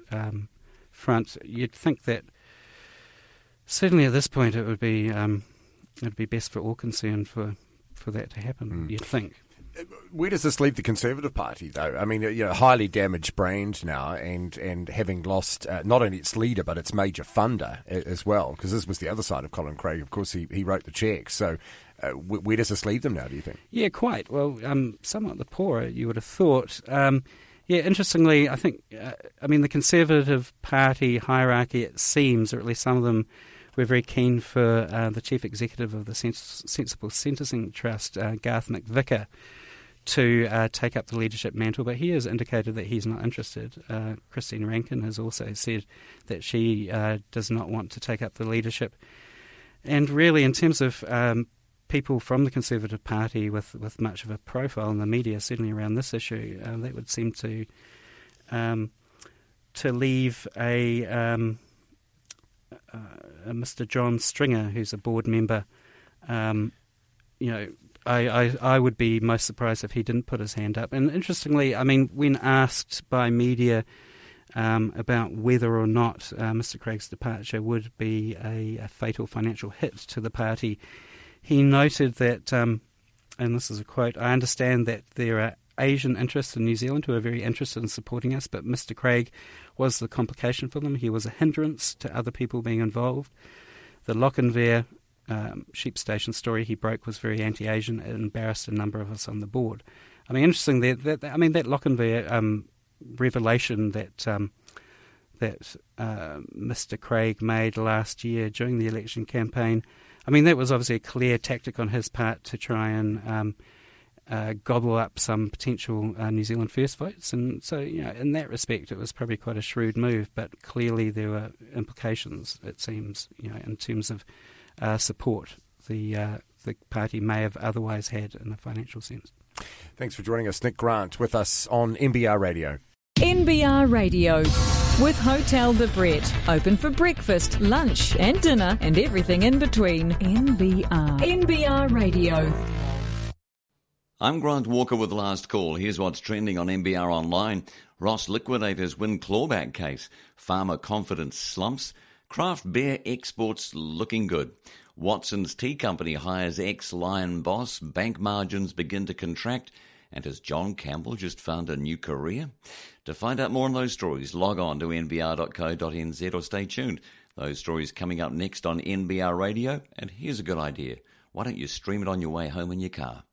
front. You'd think that certainly at this point it would be best for all concerned for that to happen. You'd think. Where does this leave the Conservative Party, though? I mean, highly damaged brand now, and having lost not only its leader but its major funder as well, because this was the other side of Colin Craig. Of course, he wrote the cheques. So where does this leave them now, do you think? Yeah, quite. Well, somewhat the poorer, you would have thought. Interestingly, I think, the Conservative Party hierarchy, it seems, or at least some of them, we're very keen for the Chief Executive of the Sensible Sentencing Trust, Garth McVicker, to take up the leadership mantle, but he has indicated that he's not interested. Christine Rankin has also said that she does not want to take up the leadership. And really, in terms of people from the Conservative Party with much of a profile in the media, certainly around this issue, that would seem to leave a Mr. John Stringer, who's a board member. I would be most surprised if he didn't put his hand up. And interestingly, I mean, when asked by media about whether or not Mr. Craig's departure would be a fatal financial hit to the party, he noted that, and this is a quote, "I understand that there are Asian interests in New Zealand who are very interested in supporting us, but Mr. Craig was the complication for them. He was a hindrance to other people being involved. The Lochinvar sheep station story he broke was very anti-Asian. It embarrassed a number of us on the board. I mean, interesting that Lochinvar revelation that Mr. Craig made last year during the election campaign. I mean, that was obviously a clear tactic on his part to try and gobble up some potential New Zealand First votes. And so, in that respect, it was probably quite a shrewd move, but clearly there were implications, it seems, in terms of support the party may have otherwise had in a financial sense. Thanks for joining us. Nick Grant with us on NBR Radio. NBR Radio with Hotel de Brett. Open for breakfast, lunch and dinner and everything in between. NBR Radio. I'm Grant Walker with Last Call. Here's what's trending on NBR Online. Ross Liquidators win clawback case. Farmer confidence slumps. Craft beer exports looking good. Watson's Tea Company hires ex-Lion boss. Bank margins begin to contract. And has John Campbell just found a new career? To find out more on those stories, log on to nbr.co.nz or stay tuned. Those stories coming up next on NBR Radio. And here's a good idea. Why don't you stream it on your way home in your car?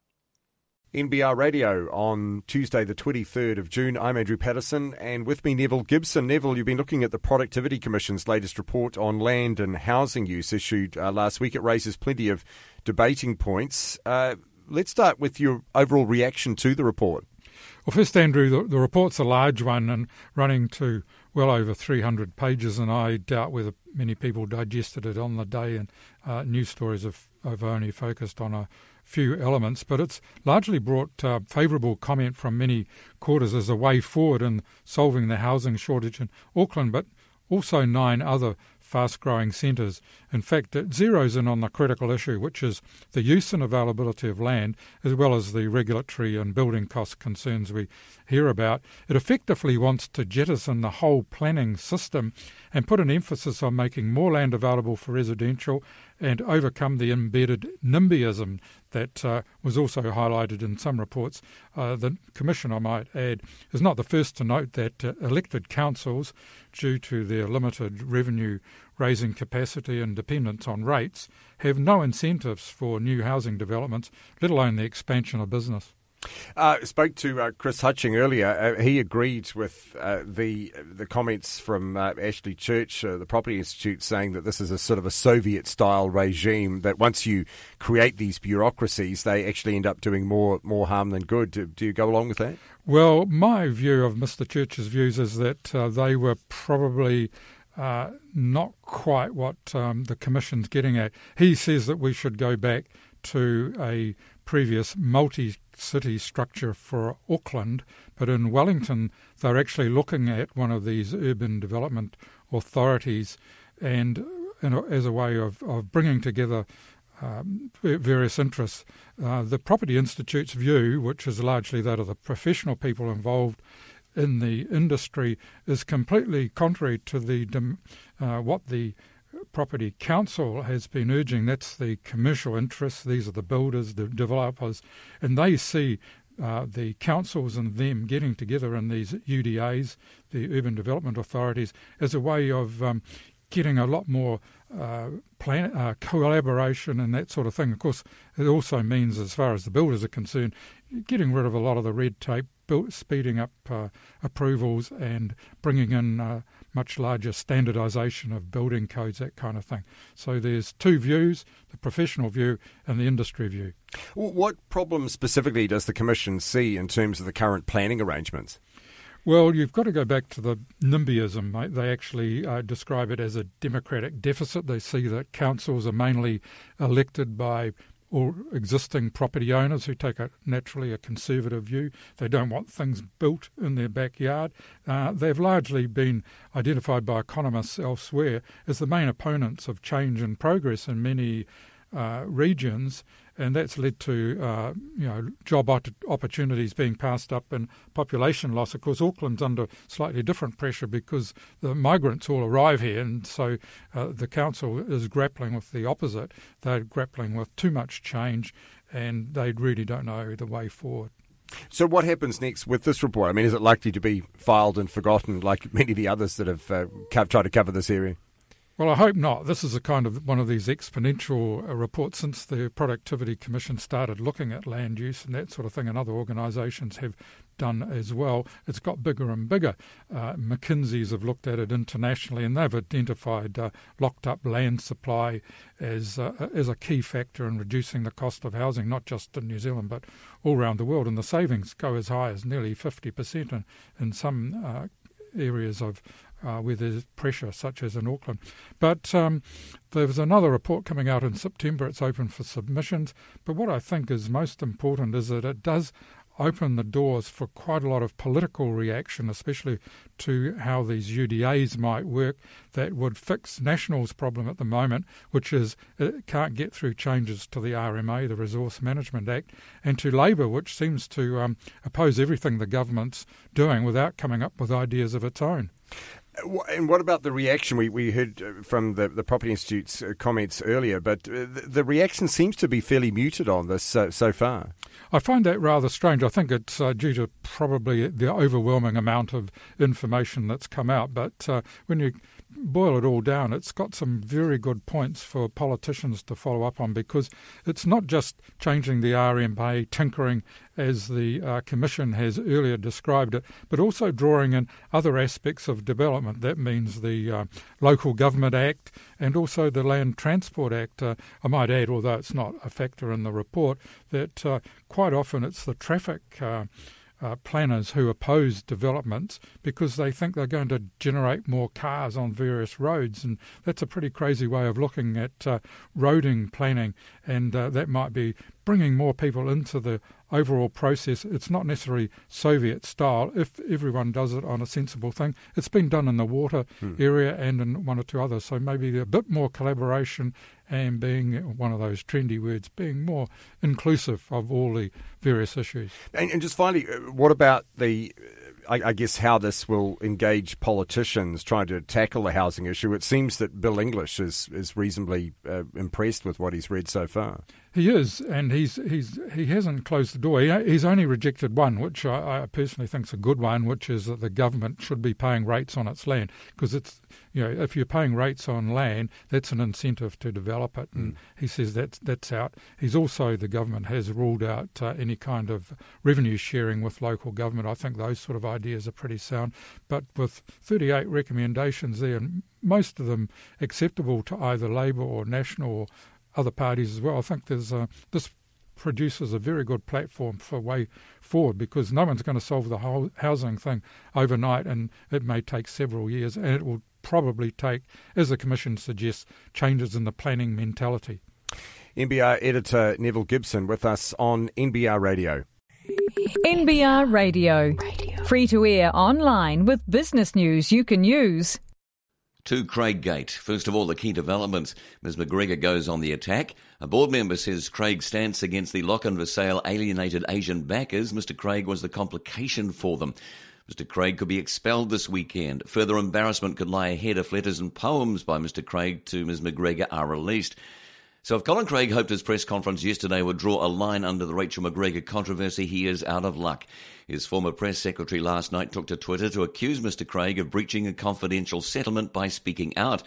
NBR Radio on Tuesday the 23rd of June. I'm Andrew Patterson, and with me Neville Gibson. Neville, you've been looking at the Productivity Commission's latest report on land and housing use issued last week. It raises plenty of debating points. Let's start with your overall reaction to the report. Well, first, Andrew, the report's a large one and running to well over 300 pages, and I doubt whether many people digested it on the day, and news stories have only focused on a few elements, but it's largely brought favourable comment from many quarters as a way forward in solving the housing shortage in Auckland, but also 9 other fast-growing centres. In fact, it zeroes in on the critical issue, which is the use and availability of land, as well as the regulatory and building cost concerns we hear about. It effectively wants to jettison the whole planning system and put an emphasis on making more land available for residential and overcome the embedded NIMBYism that was also highlighted in some reports. The Commission, I might add, is not the first to note that elected councils, due to their limited revenue-raising capacity and dependence on rates, have no incentives for new housing developments, let alone the expansion of business. Spoke to Chris Hutching earlier. He agreed with the comments from Ashley Church, the Property Institute, saying that this is a sort of a Soviet-style regime, that once you create these bureaucracies, they actually end up doing more harm than good. Do you go along with that? Well, my view of Mr Church's views is that they were probably not quite what the Commission's getting at. He says that we should go back to a previous multi-city structure for Auckland, but in Wellington they're actually looking at one of these urban development authorities and as a way of bringing together various interests. The Property Institute's view, which is largely that of the professional people involved in the industry, is completely contrary to what the Property Council has been urging. That's the commercial interests. These are the builders, the developers, and they see the councils and them getting together in these UDAs, the Urban Development Authorities, as a way of getting a lot more collaboration and that sort of thing. Of course, it also means, as far as the builders are concerned, getting rid of a lot of the red tape, speeding up approvals and bringing in much larger standardisation of building codes, that kind of thing. So there's 2 views, the professional view and the industry view. What problems specifically does the Commission see in terms of the current planning arrangements? Well, you've got to go back to the NIMBYism, mate. They actually describe it as a democratic deficit. They see that councils are mainly elected by or existing property owners who take naturally a conservative view. They don't want things built in their backyard. They've largely been identified by economists elsewhere as the main opponents of change and progress in many regions, and that's led to job opportunities being passed up and population loss. Of course, Auckland's under slightly different pressure because the migrants all arrive here, and so the council is grappling with the opposite. They're grappling with too much change, and they really don't know the way forward. So what happens next with this report? I mean, is it likely to be filed and forgotten like many of the others that have tried to cover this area? Well, I hope not. This is a kind of one of these exponential reports since the Productivity Commission started looking at land use and that sort of thing, and other organisations have done as well. It's got bigger and bigger. McKinsey's have looked at it internationally, and they've identified locked up land supply as a key factor in reducing the cost of housing, not just in New Zealand but all around the world. And the savings go as high as nearly 50% in some areas of where there's pressure, such as in Auckland. But there was another report coming out in September. It's open for submissions. But what I think is most important is that it does open the doors for quite a lot of political reaction, especially to how these UDAs might work that would fix National's problem at the moment, which is it can't get through changes to the RMA, the Resource Management Act, and to Labour, which seems to oppose everything the government's doing without coming up with ideas of its own. And what about the reaction? We heard from the Property Institute's comments earlier, but the reaction seems to be fairly muted on this so far. I find that rather strange. I think it's due to probably the overwhelming amount of information that's come out. But when you boil it all down, it's got some very good points for politicians to follow up on, because it's not just changing the RMA, tinkering as the Commission has earlier described it, but also drawing in other aspects of development. That means the Local Government Act and also the Land Transport Act. I might add, although it's not a factor in the report, that quite often it's the traffic planners who oppose developments because they think they're going to generate more cars on various roads, and that's a pretty crazy way of looking at roading planning, and that might be bringing more people into the overall process. It's not necessarily Soviet style if everyone does it on a sensible thing. It's been done in the water area and in one or two others, so maybe a bit more collaboration and being one of those trendy words, being more inclusive of all the various issues. And just finally, what about I guess how this will engage politicians trying to tackle the housing issue? It seems that Bill English is reasonably impressed with what he's read so far. He is, and he hasn't closed the door. He's only rejected one, which I personally think is a good one, which is that the government should be paying rates on its land, because it's, if you're paying rates on land, that's an incentive to develop it, and he says that's out. The government has ruled out any kind of revenue sharing with local government. I think those sort of ideas are pretty sound, but with 38 recommendations there, and most of them acceptable to either Labour or National or other parties as well, I think this produces a very good platform for way forward, because no one's going to solve the whole housing thing overnight, and it may take several years, and it will probably take, as the Commission suggests, changes in the planning mentality. NBR editor Neville Gibson with us on NBR Radio. NBR Radio. Free to air online with business news you can use. To Craiggate. First of all, the key developments. Ms McGregor goes on the attack. A board member says Craig's stance against the lock-in for sale alienated Asian backers. Mr Craig was the complication for them. Mr Craig could be expelled this weekend. Further embarrassment could lie ahead if letters and poems by Mr Craig to Ms McGregor are released. So if Colin Craig hoped his press conference yesterday would draw a line under the Rachel McGregor controversy, he is out of luck. His former press secretary last night took to Twitter to accuse Mr Craig of breaching a confidential settlement by speaking out.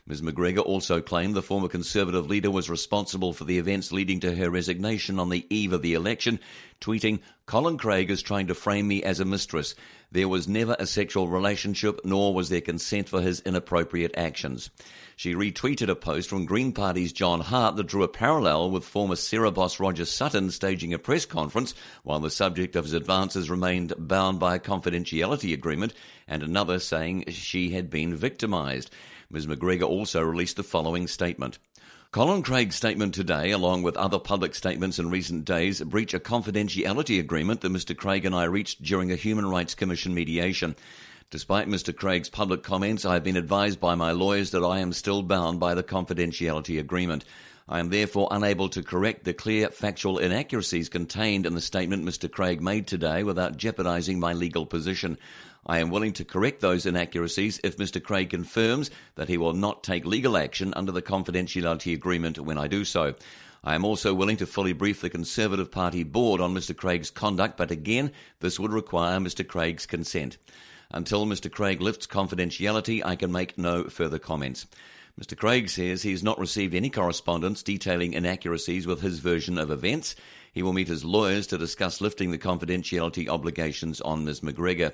Ms McGregor also claimed the former Conservative leader was responsible for the events leading to her resignation on the eve of the election, tweeting, "Colin Craig is trying to frame me as a mistress. There was never a sexual relationship, nor was there consent for his inappropriate actions." She retweeted a post from Green Party's John Hart that drew a parallel with former Sarah boss Roger Sutton staging a press conference while the subject of his advances remained bound by a confidentiality agreement, and another saying she had been victimised. Ms McGregor also released the following statement. Colin Craig's statement today, along with other public statements in recent days, breach a confidentiality agreement that Mr Craig and I reached during a Human Rights Commission mediation. Despite Mr Craig's public comments, I have been advised by my lawyers that I am still bound by the confidentiality agreement. I am therefore unable to correct the clear factual inaccuracies contained in the statement Mr Craig made today without jeopardising my legal position. I am willing to correct those inaccuracies if Mr Craig confirms that he will not take legal action under the confidentiality agreement when I do so. I am also willing to fully brief the Conservative Party board on Mr Craig's conduct, but again, this would require Mr Craig's consent. Until Mr Craig lifts confidentiality, I can make no further comments. Mr Craig says he's not received any correspondence detailing inaccuracies with his version of events. He will meet his lawyers to discuss lifting the confidentiality obligations on Ms McGregor.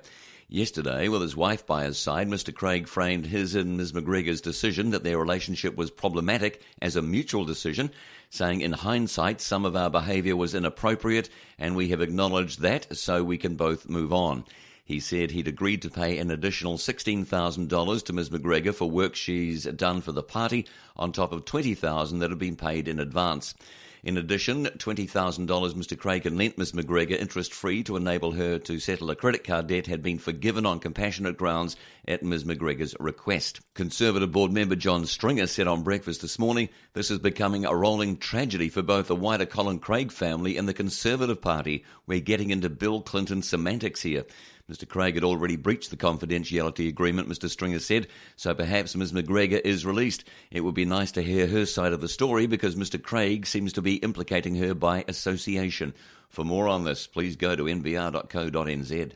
Yesterday, with his wife by his side, Mr Craig framed his and Ms McGregor's decision that their relationship was problematic as a mutual decision, saying, in hindsight, some of our behaviour was inappropriate and we have acknowledged that, so we can both move on. He said he'd agreed to pay an additional $16,000 to Ms McGregor for work she's done for the party, on top of $20,000 that had been paid in advance. In addition, $20,000 Mr Craig had lent Ms McGregor interest-free to enable her to settle a credit card debt had been forgiven on compassionate grounds at Ms McGregor's request. Conservative board member John Stringer said on Breakfast this morning, this is becoming a rolling tragedy for both the wider Colin Craig family and the Conservative Party. We're getting into Bill Clinton semantics here. Mr Craig had already breached the confidentiality agreement, Mr Stringer said, so perhaps Ms McGregor is released. It would be nice to hear her side of the story because Mr Craig seems to be implicating her by association. For more on this, please go to nbr.co.nz.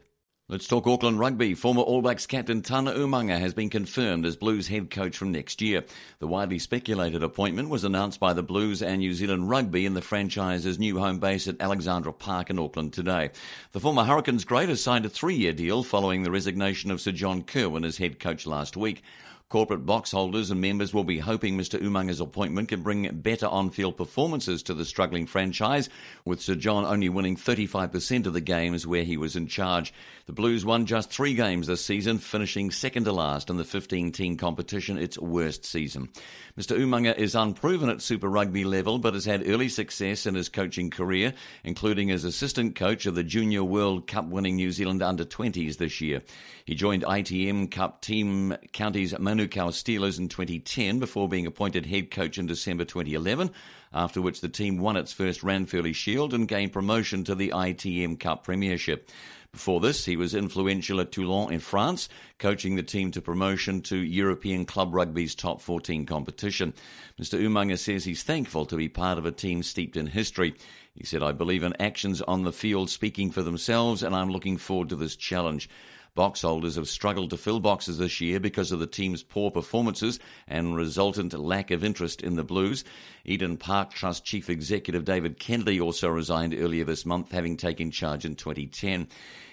Let's talk Auckland rugby. Former All Blacks captain Tana Umaga has been confirmed as Blues head coach from next year. The widely speculated appointment was announced by the Blues and New Zealand Rugby in the franchise's new home base at Alexandra Park in Auckland today. The former Hurricanes great has signed a 3-year deal following the resignation of Sir John Kirwan as head coach last week. Corporate box holders and members will be hoping Mr Umaga's appointment can bring better on-field performances to the struggling franchise, with Sir John only winning 35% of the games where he was in charge. The Blues won just 3 games this season, finishing second to last in the 15-team competition, its worst season. Mr Umaga is unproven at Super Rugby level, but has had early success in his coaching career, including as assistant coach of the Junior World Cup winning New Zealand under-20s this year. He joined ITM Cup team Counties Manukau Steelers in 2010 before being appointed head coach in December 2011, after which the team won its first Ranfurly Shield and gained promotion to the ITM Cup Premiership. Before this, he was influential at Toulon in France, coaching the team to promotion to European Club Rugby's top 14 competition. Mr Umaga says he's thankful to be part of a team steeped in history. He said, I believe in actions on the field speaking for themselves, and I'm looking forward to this challenge. Box holders have struggled to fill boxes this year because of the team's poor performances and resultant lack of interest in the Blues. Eden Park Trust Chief Executive David Kennedy also resigned earlier this month, having taken charge in 2010.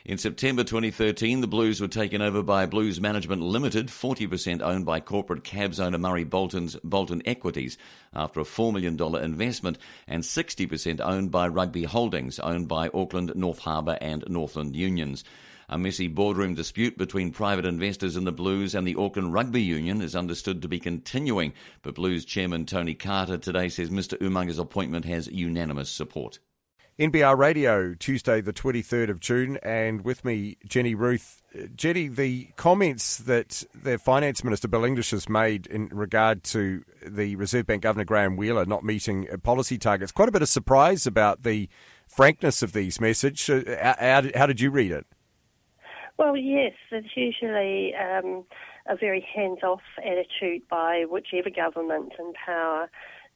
In September 2013, the Blues were taken over by Blues Management Limited, 40% owned by corporate cabs owner Murray Bolton's Bolton Equities, after a $4 million investment, and 60% owned by Rugby Holdings, owned by Auckland, North Harbour and Northland Unions. A messy boardroom dispute between private investors in the Blues and the Auckland Rugby Union is understood to be continuing, but Blues chairman Tony Carter today says Mr Umaga's appointment has unanimous support. NBR Radio, Tuesday the 23rd of June, and with me, Jenny Ruth. Jenny, the comments that the Finance Minister Bill English has made in regard to the Reserve Bank Governor Graham Wheeler not meeting policy targets, quite a bit of surprise about the frankness of these messages. How did you read it? Well, yes, it's usually a very hands-off attitude by whichever government in power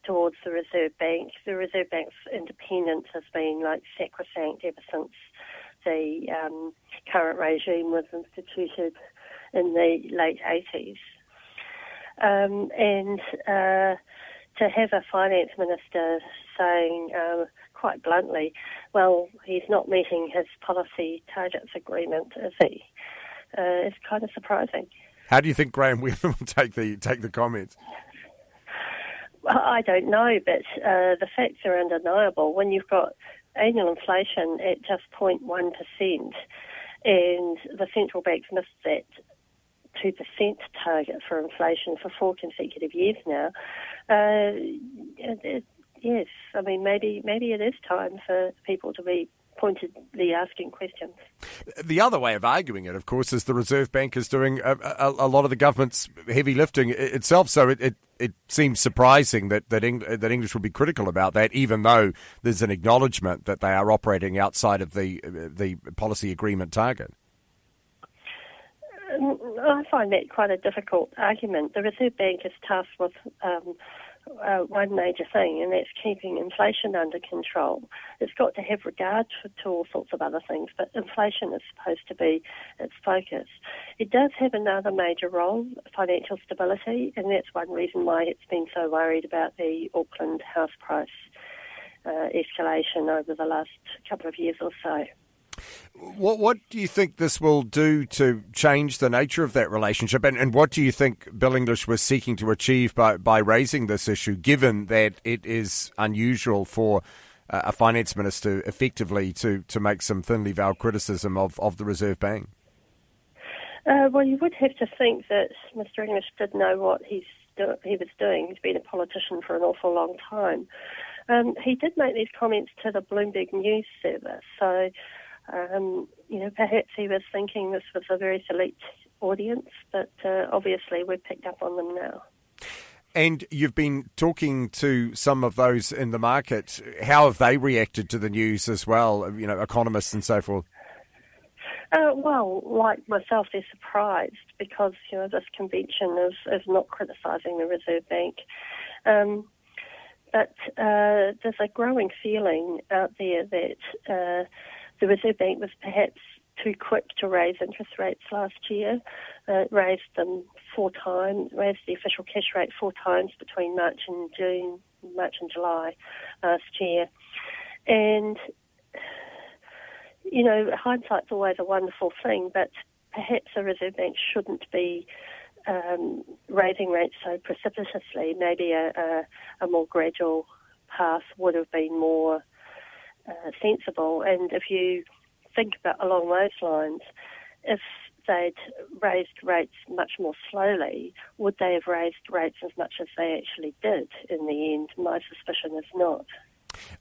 towards the Reserve Bank. The Reserve Bank's independence has been sacrosanct ever since the current regime was instituted in the late 80s. And to have a finance minister saying quite bluntly, well, he's not meeting his policy targets agreement, is he? It's kind of surprising. How do you think Graham Wheeler will take the comments? Well, I don't know, but the facts are undeniable. When you've got annual inflation at just 0.1%, and the central bank's missed that 2% target for inflation for 4 consecutive years now, yes, I mean, maybe it is time for people to be pointedly asking questions. The other way of arguing it, of course, is the Reserve Bank is doing a lot of the government's heavy lifting itself, so it seems surprising that English will be critical about that, even though there's an acknowledgement that they are operating outside of the policy agreement target. I find that quite a difficult argument. The Reserve Bank is tasked with one major thing, and that's keeping inflation under control. It's got to have regard to all sorts of other things, but inflation is supposed to be its focus. It does have another major role, financial stability, and that's one reason why it's been so worried about the Auckland house price escalation over the last couple of years or so. What do you think this will do to change the nature of that relationship? And what do you think Bill English was seeking to achieve by raising this issue, given that it is unusual for a finance minister effectively to make some thinly veiled criticism of the Reserve Bank? Well, you would have to think that Mr. English did know what he was doing. He's been a politician for an awful long time. He did make these comments to the Bloomberg News service, so perhaps he was thinking this was a very select audience, but obviously we've picked up on them now. And you've been talking to some of those in the market. How have they reacted to the news as well, economists and so forth? Well, like myself, they're surprised because, this convention is not criticising the Reserve Bank. But there's a growing feeling out there that the Reserve Bank was perhaps too quick to raise interest rates last year. It raised them 4 times, raised the official cash rate 4 times between March and July last year. And, hindsight's always a wonderful thing, but perhaps the Reserve Bank shouldn't be raising rates so precipitously. Maybe a more gradual path would have been more sensible. And if you think about along those lines, if they'd raised rates much more slowly, would they have raised rates as much as they actually did in the end? My suspicion is not.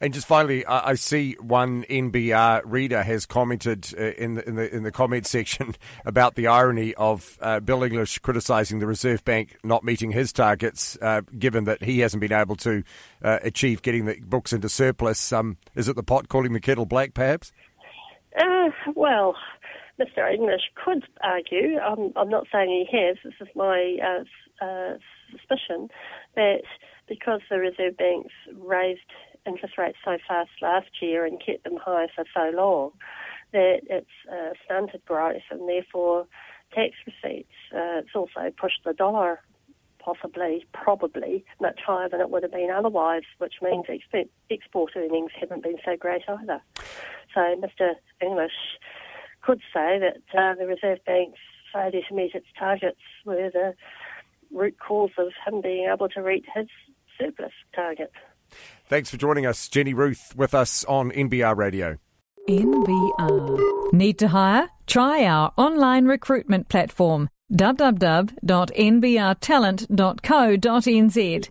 And just finally, I see one NBR reader has commented in the comment section about the irony of Bill English criticising the Reserve Bank not meeting his targets, given that he hasn't been able to achieve getting the books into surplus. Is it the pot calling the kettle black, perhaps? Well, Mr. English could argue, I'm not saying he has, this is my suspicion, that because the Reserve Bank's raised interest rates so fast last year and kept them high for so long, that it's stunted growth and therefore tax receipts. It's also pushed the dollar probably much higher than it would have been otherwise, which means export earnings haven't been so great either. So Mr. English could say that the Reserve Bank's failure to meet its targets were the root cause of him being able to reach his surplus target. Thanks for joining us, Jenny Ruth, with us on NBR Radio. NBR. Need to hire? Try our online recruitment platform, www.nbrtalent.co.nz.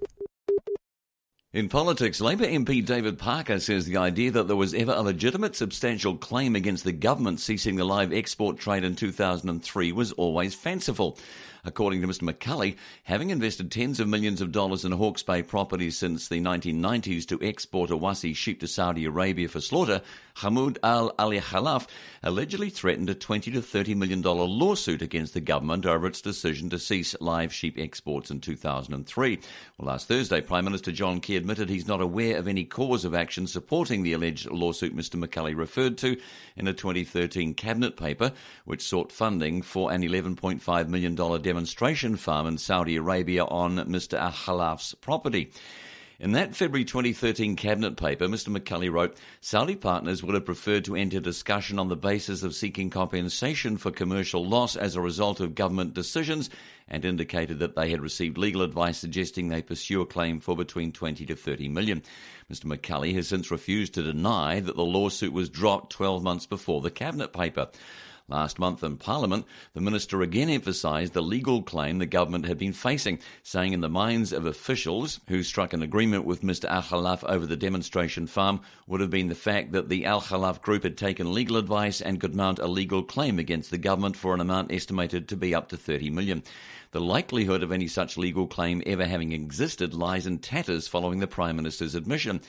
In politics, Labour MP David Parker says the idea that there was ever a legitimate substantial claim against the government ceasing the live export trade in 2003 was always fanciful. According to Mr McCulley, having invested tens of millions of dollars in Hawke's Bay properties since the 1990s to export Awassi sheep to Saudi Arabia for slaughter, Hamoud Al-Ali Khalaf allegedly threatened a $20 to $30 million lawsuit against the government over its decision to cease live sheep exports in 2003. Well, last Thursday, Prime Minister John Key admitted he's not aware of any cause of action supporting the alleged lawsuit Mr McCulley referred to in a 2013 cabinet paper, which sought funding for an $11.5 million demonstration farm in Saudi Arabia on Mr Al-Khalaf's property. In that February 2013 cabinet paper, Mr McCulley wrote, Saudi partners would have preferred to enter discussion on the basis of seeking compensation for commercial loss as a result of government decisions, and indicated that they had received legal advice suggesting they pursue a claim for between 20 to 30 million. Mr McCulley has since refused to deny that the lawsuit was dropped 12 months before the cabinet paper. Last month in Parliament, the minister again emphasised the legal claim the government had been facing, saying in the minds of officials who struck an agreement with Mr Al-Khalaf over the demonstration farm would have been the fact that the Al-Khalaf group had taken legal advice and could mount a legal claim against the government for an amount estimated to be up to 30 million. The likelihood of any such legal claim ever having existed lies in tatters following the Prime Minister's admission.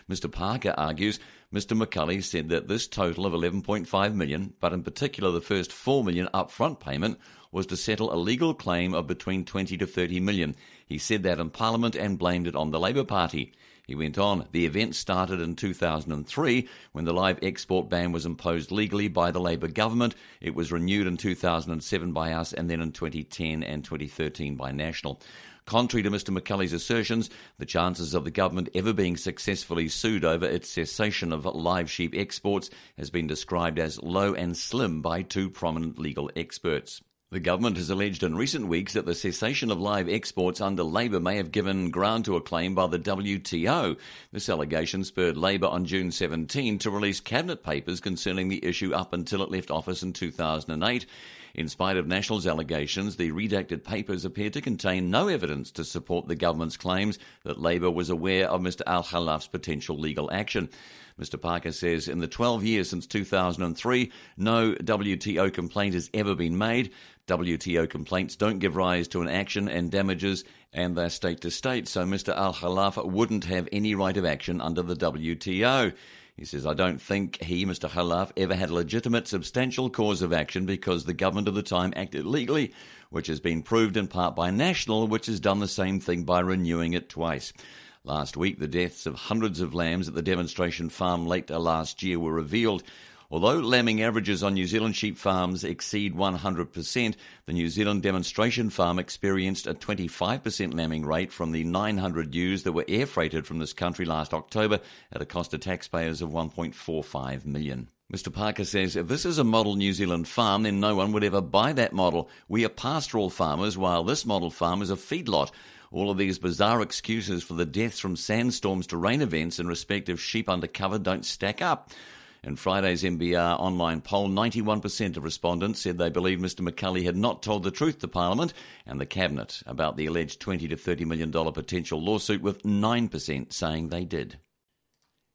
Mr Parker argues Mr McCulley said that this total of $11.5 million, but in particular the first $4 million upfront payment, was to settle a legal claim of between $20 to $30 million. He said that in Parliament and blamed it on the Labour Party. He went on, the event started in 2003 when the live export ban was imposed legally by the Labour government. It was renewed in 2007 by us and then in 2010 and 2013 by National. Contrary to Mr McCulley's assertions, the chances of the government ever being successfully sued over its cessation of live sheep exports has been described as low and slim by two prominent legal experts. The government has alleged in recent weeks that the cessation of live exports under Labour may have given ground to a claim by the WTO. This allegation spurred Labour on June 17 to release cabinet papers concerning the issue up until it left office in 2008. In spite of National's allegations, the redacted papers appear to contain no evidence to support the government's claims that Labour was aware of Mr Al-Khalaf's potential legal action. Mr Parker says in the 12 years since 2003, no WTO complaint has ever been made. WTO complaints don't give rise to an action and damages, and they're state to state, so Mr Al-Khalaf wouldn't have any right of action under the WTO. He says, I don't think he, Mr Khalaf, ever had a legitimate, substantial cause of action because the government of the time acted legally, which has been proved in part by National, which has done the same thing by renewing it twice. Last week, the deaths of hundreds of lambs at the demonstration farm late last year were revealed. Although lambing averages on New Zealand sheep farms exceed 100%, the New Zealand demonstration farm experienced a 25% lambing rate from the 900 ewes that were air freighted from this country last October at a cost to taxpayers of $1.45 million. Mr Parker says, if this is a model New Zealand farm, then no one would ever buy that model. We are pastoral farmers, while this model farm is a feedlot. All of these bizarre excuses for the deaths from sandstorms to rain events in respect of sheep under cover don't stack up. In Friday's NBR online poll, 91% of respondents said they believed Mr McCulley had not told the truth to Parliament and the Cabinet about the alleged $20 to $30 million potential lawsuit, with 9% saying they did.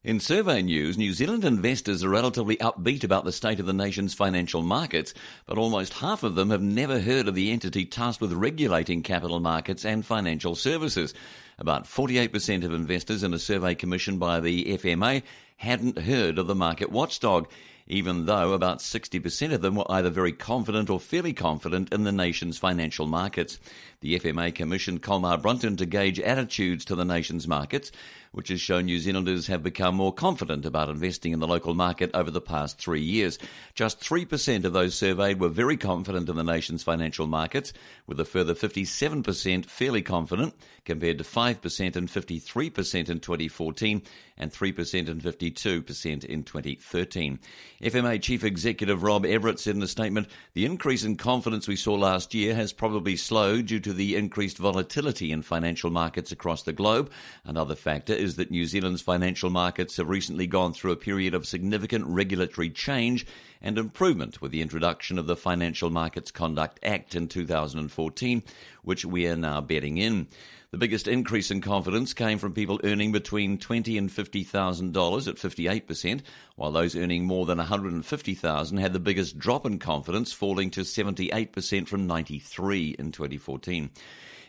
In survey news, New Zealand investors are relatively upbeat about the state of the nation's financial markets, but almost half of them have never heard of the entity tasked with regulating capital markets and financial services. About 48% of investors in a survey commissioned by the FMA hadn't heard of the market watchdog, even though about 60% of them were either very confident or fairly confident in the nation's financial markets. The FMA commissioned Colmar Brunton to gauge attitudes to the nation's markets, which has shown New Zealanders have become more confident about investing in the local market over the past 3 years. Just 3% of those surveyed were very confident in the nation's financial markets, with a further 57% fairly confident, compared to 5% and 53% in 2014 and 3% and 52% in 2013. FMA Chief Executive Rob Everett said in a statement, the increase in confidence we saw last year has probably slowed due to the increased volatility in financial markets across the globe. Another factor is that New Zealand's financial markets have recently gone through a period of significant regulatory change and improvement with the introduction of the Financial Markets Conduct Act in 2014, which we are now bedding in. The biggest increase in confidence came from people earning between $20,000 and $50,000 at 58%, while those earning more than $150,000 had the biggest drop in confidence, falling to 78% from 93% in 2014.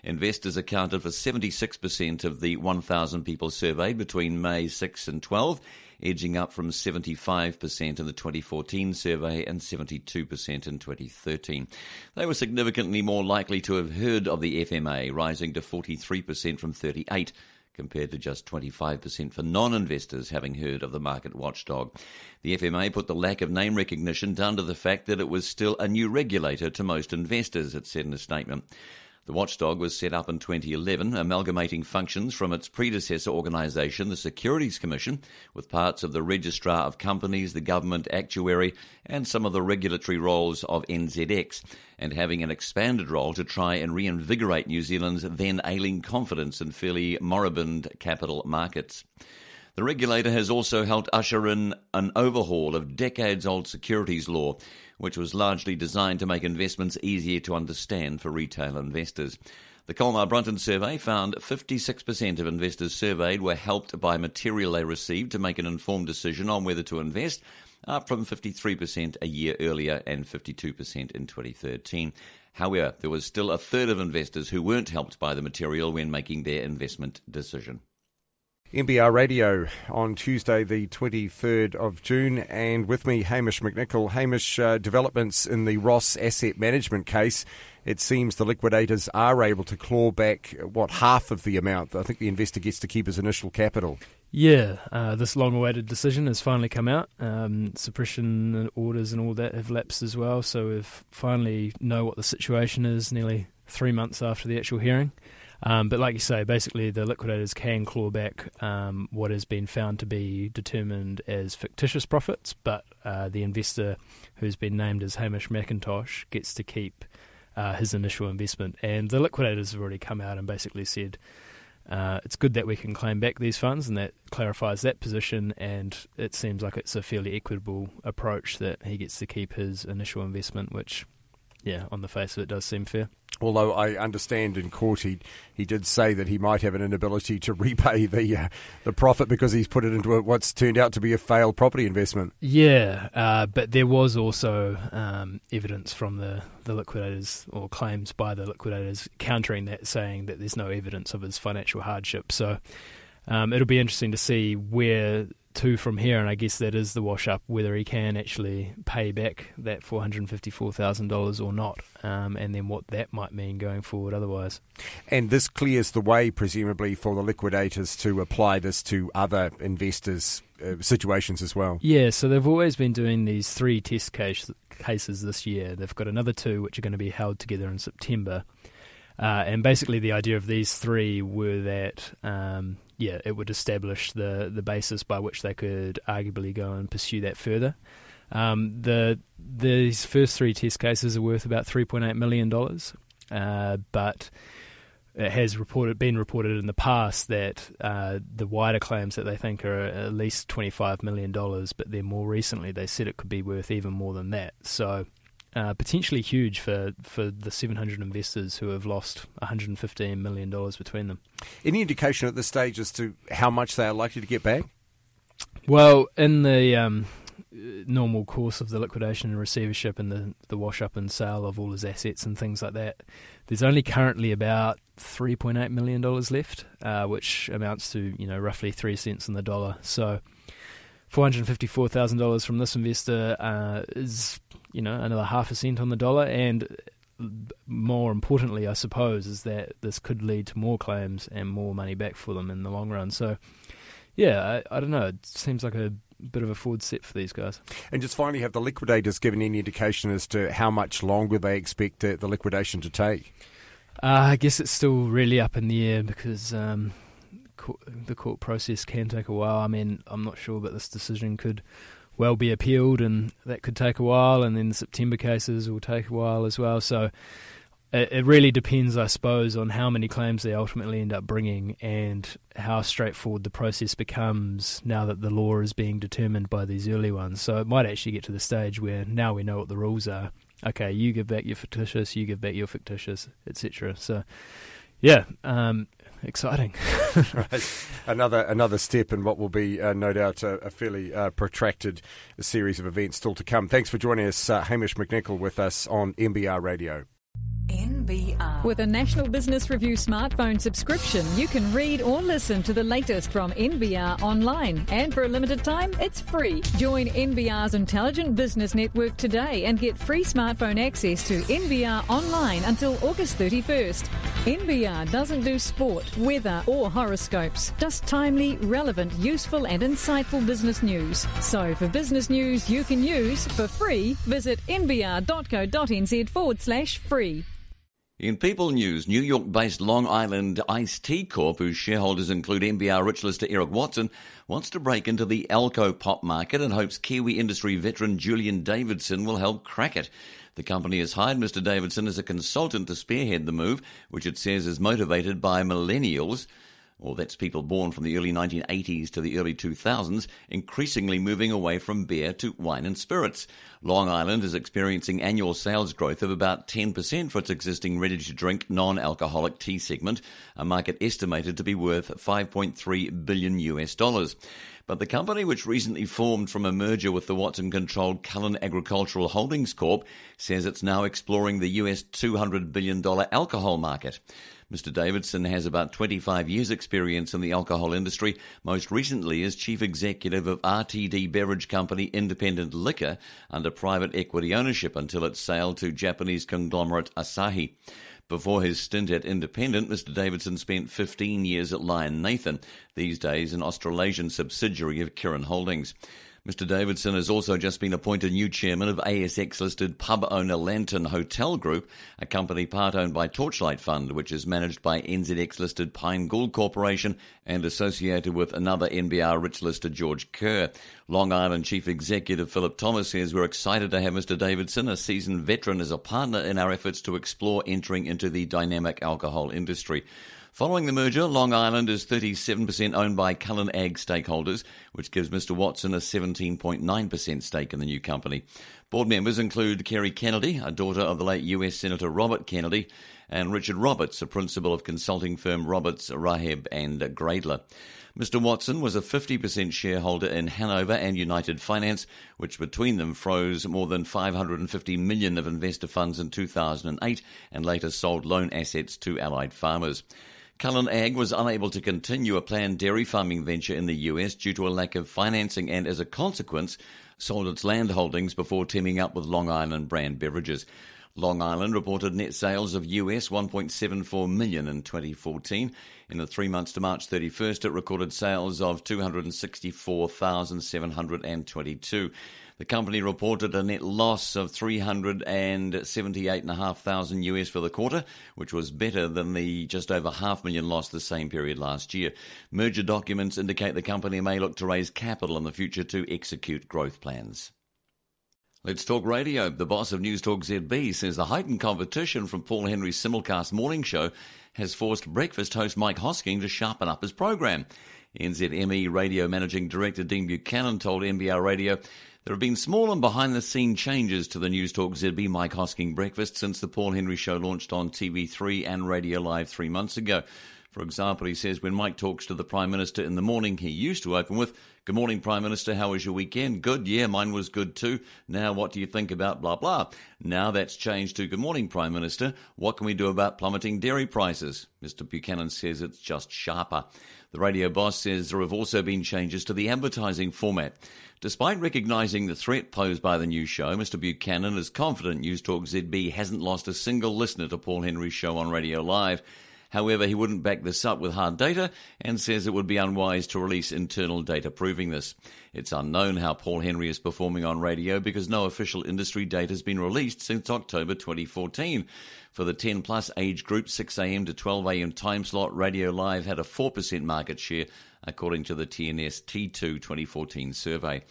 Investors accounted for 76% of the 1,000 people surveyed between May 6 and 12, edging up from 75% in the 2014 survey and 72% in 2013. They were significantly more likely to have heard of the FMA, rising to 43% from 38%, compared to just 25% for non-investors having heard of the market watchdog. The FMA put the lack of name recognition down to the fact that it was still a new regulator to most investors, it said in a statement. The watchdog was set up in 2011, amalgamating functions from its predecessor organisation, the Securities Commission, with parts of the Registrar of Companies, the Government Actuary, and some of the regulatory roles of NZX, and having an expanded role to try and reinvigorate New Zealand's then ailing confidence in fairly moribund capital markets. The regulator has also helped usher in an overhaul of decades-old securities law, which was largely designed to make investments easier to understand for retail investors. The Colmar Brunton survey found 56% of investors surveyed were helped by material they received to make an informed decision on whether to invest, up from 53% a year earlier and 52% in 2013. However, there was still a third of investors who weren't helped by the material when making their investment decision. NBR Radio on Tuesday the 23rd of June, and with me Hamish McNichol. Hamish, developments in the Ross asset management case. It seems the liquidators are able to claw back, half of the amount. I think the investor gets to keep his initial capital. Yeah, this long-awaited decision has finally come out. Suppression orders and all that have lapsed as well, so we've finally know what the situation is nearly 3 months after the actual hearing. But like you say, basically the liquidators can claw back what has been found to be determined as fictitious profits, but the investor who's been named as Hamish McIntosh gets to keep his initial investment. And the liquidators have already come out and basically said it's good that we can claim back these funds, and that clarifies that position, and it seems like it's a fairly equitable approach that he gets to keep his initial investment, which, yeah, on the face of it does seem fair. Although I understand in court he did say that he might have an inability to repay the profit because he's put it into what's turned out to be a failed property investment. Yeah, but there was also evidence from the liquidators, or claims by the liquidators, countering that, saying that there's no evidence of his financial hardship. So it'll be interesting to see where to from here, and I guess that is the wash-up, whether he can actually pay back that $454,000 or not, and then what that might mean going forward otherwise. And this clears the way, presumably, for the liquidators to apply this to other investors' situations as well. Yeah, so they've always been doing these 3 test cases this year. They've got another 2 which are going to be held together in September. And basically the idea of these 3 were that it would establish the basis by which they could arguably go and pursue that further. These first 3 test cases are worth about $3.8 million, but it has been reported in the past that the wider claims that they think are at least $25 million, but then more recently they said it could be worth even more than that. So potentially huge for the 700 investors who have lost $115 million between them. Any indication at this stage as to how much they are likely to get back? Well, in the normal course of the liquidation and receivership and the wash-up and sale of all his assets and things like that, there's only currently about $3.8 million left, which amounts to roughly 3 cents in the dollar. So $454,000 from this investor is another half a cent on the dollar, and more importantly, I suppose, is that this could lead to more claims and more money back for them in the long run. So, yeah, I don't know. It seems like a bit of a forward step for these guys. And just finally, have the liquidators given any indication as to how much longer they expect the liquidation to take? I guess it's still really up in the air because the court process can take a while. I mean, I'm not sure, but this decision could well be appealed, and that could take a while, and then the September cases will take a while as well. So it really depends, I suppose, on how many claims they ultimately end up bringing and how straightforward the process becomes now that the law is being determined by these early ones. So it might actually get to the stage where now we know what the rules are. Okay, you give back your fictitious, you give back your fictitious, etc. So, yeah, exciting. Right. Another step in what will be, no doubt, a fairly protracted series of events still to come. Thanks for joining us, Hamish McNichol, with us on NBR Radio. NBR. With a National Business Review smartphone subscription, you can read or listen to the latest from NBR online. And for a limited time, it's free. Join NBR's Intelligent Business Network today and get free smartphone access to NBR online until August 31st. NBR doesn't do sport, weather or horoscopes, just timely, relevant, useful and insightful business news. So for business news you can use for free, visit nbr.co.nz/free. In People News, New York-based Long Island Iced Tea Corp, whose shareholders include NBR Rich Lister Eric Watson, wants to break into the alco pop market and hopes Kiwi industry veteran Julian Davidson will help crack it. The company has hired Mr. Davidson as a consultant to spearhead the move, which it says is motivated by millennials, or that's people born from the early 1980s to the early 2000s, increasingly moving away from beer to wine and spirits. Long Island is experiencing annual sales growth of about 10% for its existing ready-to-drink non-alcoholic tea segment, a market estimated to be worth $5.3 billion. But the company, which recently formed from a merger with the Watson-controlled Cullen Agricultural Holdings Corp., says it's now exploring the US $200 billion alcohol market. Mr. Davidson has about 25 years' experience in the alcohol industry, most recently as Chief Executive of RTD beverage company Independent Liquor under private equity ownership until its sale to Japanese conglomerate Asahi. Before his stint at Independent, Mr. Davidson spent 15 years at Lion Nathan, these days an Australasian subsidiary of Kirin Holdings. Mr. Davidson has also just been appointed new chairman of ASX-listed pub owner Lantern Hotel Group, a company part-owned by Torchlight Fund, which is managed by NZX-listed Pine Gould Corporation and associated with another NBR Rich-listed George Kerr. Long Island Chief Executive Philip Thomas says we're excited to have Mr. Davidson, a seasoned veteran, as a partner in our efforts to explore entering into the dynamic alcohol industry. Following the merger, Long Island is 37% owned by Cullen Ag stakeholders, which gives Mr. Watson a 17.9% stake in the new company. Board members include Kerry Kennedy, a daughter of the late US Senator Robert Kennedy, and Richard Roberts, a principal of consulting firm Roberts, Raheb and Gradler. Mr. Watson was a 50% shareholder in Hanover and United Finance, which between them froze more than $550 million of investor funds in 2008 and later sold loan assets to Allied Farmers. Cullen Ag was unable to continue a planned dairy farming venture in the US due to a lack of financing and, as a consequence, sold its land holdings before teaming up with Long Island brand beverages. Long Island reported net sales of US $1.74 million in 2014. In the 3 months to March 31st, it recorded sales of $264,722. The company reported a net loss of $378,500 US for the quarter, which was better than the just over $500,000 loss the same period last year. Merger documents indicate the company may look to raise capital in the future to execute growth plans. Let's talk radio. The boss of News Talk ZB says the heightened competition from Paul Henry's simulcast morning show has forced breakfast host Mike Hosking to sharpen up his program. NZME Radio Managing Director Dean Buchanan told NBR Radio there have been small and behind-the-scene changes to the News Talk ZB Mike Hosking breakfast since the Paul Henry show launched on TV3 and Radio Live 3 months ago. For example, he says when Mike talks to the Prime Minister in the morning, he used to open with, "Good morning, Prime Minister, how was your weekend?" "Good, yeah, mine was good too. Now what do you think about blah blah?" Now that's changed to, "Good morning, Prime Minister, what can we do about plummeting dairy prices?" Mr. Buchanan says it's just sharper. The radio boss says there have also been changes to the advertising format. Despite recognising the threat posed by the new show, Mr. Buchanan is confident News Talk ZB hasn't lost a single listener to Paul Henry's show on Radio Live. However, he wouldn't back this up with hard data and says it would be unwise to release internal data proving this. It's unknown how Paul Henry is performing on radio because no official industry data has been released since October 2014. For the 10-plus age group, 6 a.m. to 12 a.m. time slot, Radio Live had a 4% market share, according to the TNS T2 2014 survey.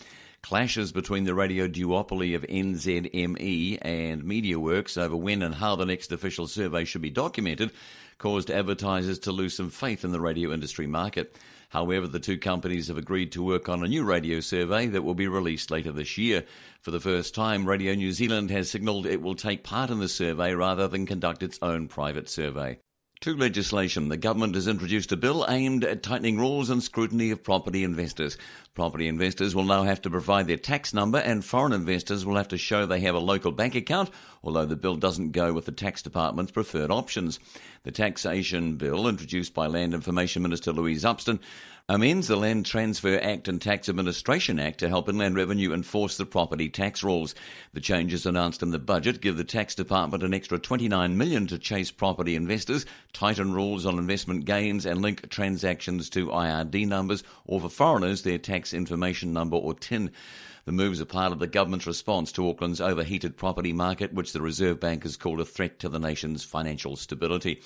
Clashes between the radio duopoly of NZME and MediaWorks over when and how the next official survey should be documented caused advertisers to lose some faith in the radio industry market. However, the two companies have agreed to work on a new radio survey that will be released later this year. For the first time, Radio New Zealand has signalled it will take part in the survey rather than conduct its own private survey. To legislation, the government has introduced a bill aimed at tightening rules and scrutiny of property investors. Property investors will now have to provide their tax number and foreign investors will have to show they have a local bank account, although the bill doesn't go with the tax department's preferred options. The taxation bill, introduced by Land Information Minister Louise Upston, amends the Land Transfer Act and Tax Administration Act to help Inland Revenue enforce the property tax rules. The changes announced in the budget give the Tax Department an extra $29 million to chase property investors, tighten rules on investment gains and link transactions to IRD numbers, or for foreigners, their tax information number or TIN. The moves are part of the government's response to Auckland's overheated property market, which the Reserve Bank has called a threat to the nation's financial stability.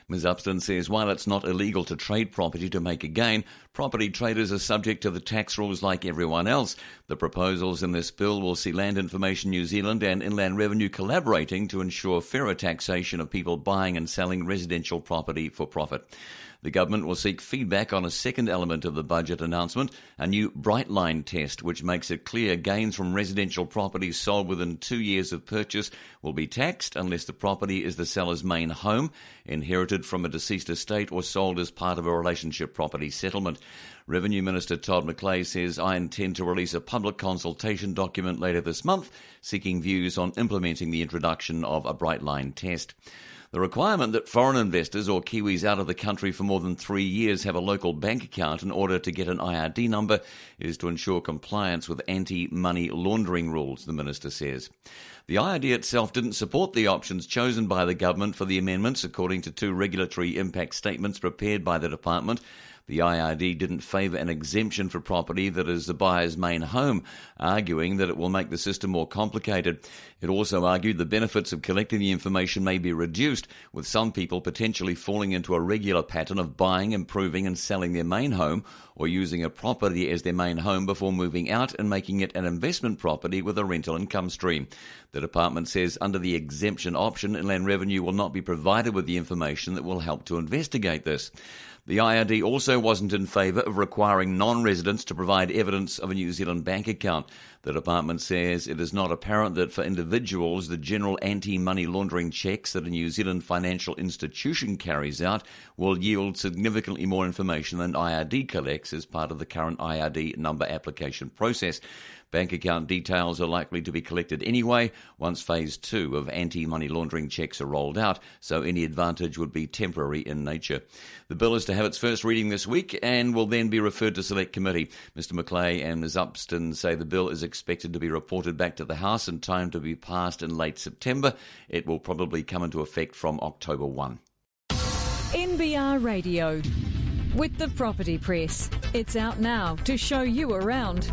Ms. Upston says while it's not illegal to trade property to make a gain, property traders are subject to the tax rules like everyone else. The proposals in this bill will see Land Information New Zealand and Inland Revenue collaborating to ensure fairer taxation of people buying and selling residential property for profit. The government will seek feedback on a second element of the budget announcement, a new Bright Line test, which makes it clear gains from residential properties sold within 2 years of purchase will be taxed unless the property is the seller's main home, inherited from a deceased estate or sold as part of a relationship property settlement. Revenue Minister Todd McClay says, "I intend to release a public consultation document later this month seeking views on implementing the introduction of a bright line test." The requirement that foreign investors or Kiwis out of the country for more than 3 years have a local bank account in order to get an IRD number is to ensure compliance with anti-money laundering rules, the minister says. The IRD itself didn't support the options chosen by the government for the amendments, according to 2 regulatory impact statements prepared by the department. The IRD didn't favour an exemption for property that is the buyer's main home, arguing that it will make the system more complicated. It also argued the benefits of collecting the information may be reduced, with some people potentially falling into a regular pattern of buying, improving and selling their main home, or using a property as their main home before moving out and making it an investment property with a rental income stream. The department says under the exemption option, Inland Revenue will not be provided with the information that will help to investigate this. The IRD also wasn't in favour of requiring non-residents to provide evidence of a New Zealand bank account. The department says it is not apparent that for individuals, the general anti-money laundering checks that a New Zealand financial institution carries out will yield significantly more information than IRD collects as part of the current IRD number application process. Bank account details are likely to be collected anyway once Phase 2 of anti-money laundering checks are rolled out, so any advantage would be temporary in nature. The bill is to have its first reading this week and will then be referred to Select Committee. Mr McClay and Ms Upston say the bill is expected to be reported back to the House in time to be passed in late September. It will probably come into effect from October 1. NBR Radio with the Property Press. It's out now to show you around.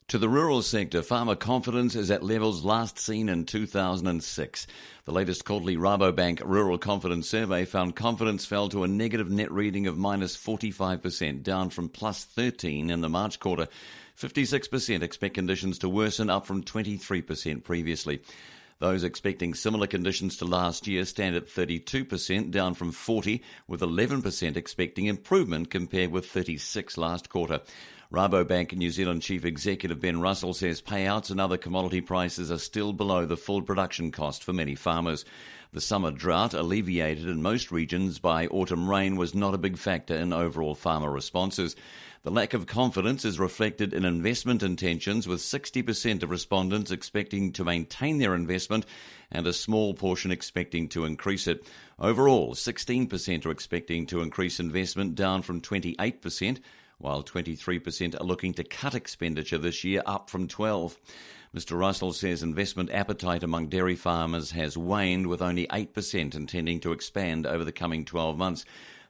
To the rural sector, farmer confidence is at levels last seen in 2006. The latest quarterly Rabobank Rural Confidence Survey found confidence fell to a negative net reading of minus 45%, down from plus 13 in the March quarter. 56% expect conditions to worsen, up from 23% previously. Those expecting similar conditions to last year stand at 32%, down from 40%, with 11% expecting improvement compared with 36% last quarter. Rabobank New Zealand Chief Executive Ben Russell says payouts and other commodity prices are still below the full production cost for many farmers. The summer drought, alleviated in most regions by autumn rain, was not a big factor in overall farmer responses. The lack of confidence is reflected in investment intentions, with 60% of respondents expecting to maintain their investment and a small portion expecting to increase it. Overall, 16% are expecting to increase investment, down from 28%, while 23% are looking to cut expenditure this year, up from 12%. Mr Russell says investment appetite among dairy farmers has waned, with only 8% intending to expand over the coming 12 months.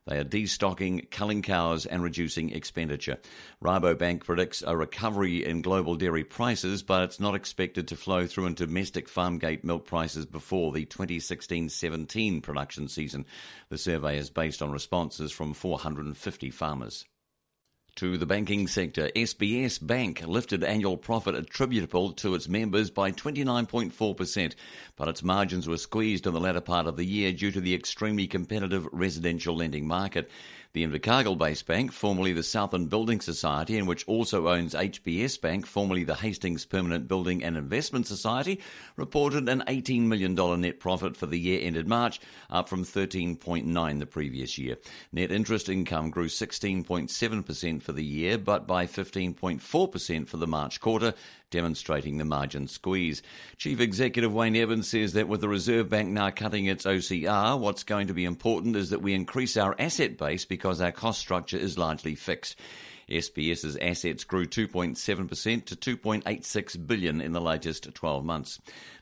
They are destocking, culling cows and reducing expenditure. Rabobank predicts a recovery in global dairy prices, but it's not expected to flow through into domestic farmgate milk prices before the 2016-17 production season. The survey is based on responses from 450 farmers. To the banking sector, SBS Bank lifted annual profit attributable to its members by 29.4%, but its margins were squeezed in the latter part of the year due to the extremely competitive residential lending market. The Invercargill-based bank, formerly the Southern Building Society, and which also owns HBS Bank, formerly the Hastings Permanent Building and Investment Society, reported an $18 million net profit for the year ended March, up from $13.9 the previous year. Net interest income grew 16.7% for the year, but by 15.4% for the March quarter, demonstrating the margin squeeze. Chief Executive Wayne Evans says that with the Reserve Bank now cutting its OCR, what's going to be important is that we increase our asset base because our cost structure is largely fixed. SBS's assets grew 2.7% to $2.86 billion in the latest 12 months.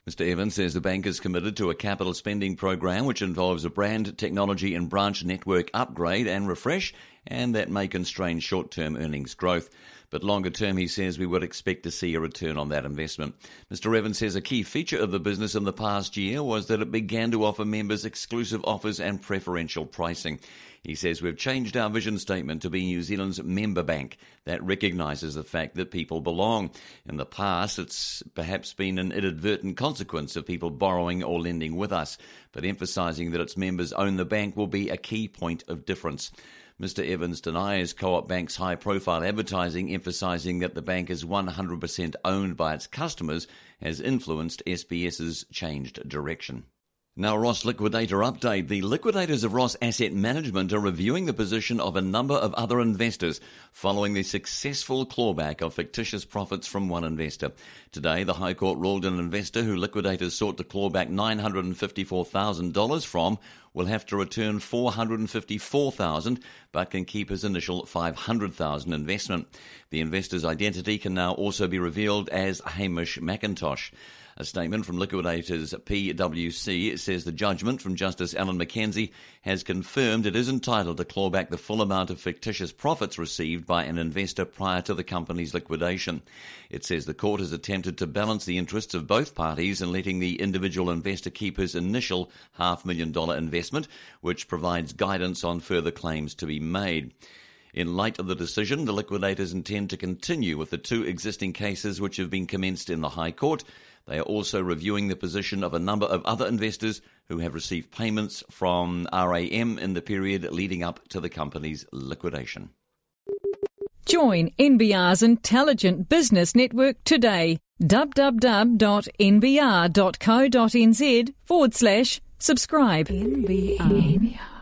Mr Evans says the bank is committed to a capital spending program which involves a brand, technology and branch network upgrade and refresh, and that may constrain short-term earnings growth. But longer term, he says, we would expect to see a return on that investment. Mr Evans says a key feature of the business in the past year was that it began to offer members exclusive offers and preferential pricing. He says we've changed our vision statement to be New Zealand's member bank that recognises the fact that people belong. In the past, it's perhaps been an inadvertent consequence of people borrowing or lending with us, but emphasising that its members own the bank will be a key point of difference. Mr Evans denies Co-op Bank's high-profile advertising, emphasising that the bank is 100% owned by its customers, has influenced SBS's changed direction. Now, Ross Liquidator update. The liquidators of Ross Asset Management are reviewing the position of a number of other investors following the successful clawback of fictitious profits from one investor. Today, the High Court ruled an investor who liquidators sought to claw back $954,000 from will have to return $454,000 but can keep his initial $500,000 investment. The investor's identity can now also be revealed as Hamish McIntosh. A statement from Liquidators PwC says the judgment from Justice Alan Mackenzie has confirmed it is entitled to claw back the full amount of fictitious profits received by an investor prior to the company's liquidation. It says the court has attempted to balance the interests of both parties in letting the individual investor keep his initial $500,000 investment, which provides guidance on further claims to be made. In light of the decision, the liquidators intend to continue with the two existing cases which have been commenced in the High Court. They are also reviewing the position of a number of other investors who have received payments from RAM in the period leading up to the company's liquidation. Join NBR's Intelligent Business Network today. www.nbr.co.nz/subscribe. NBR.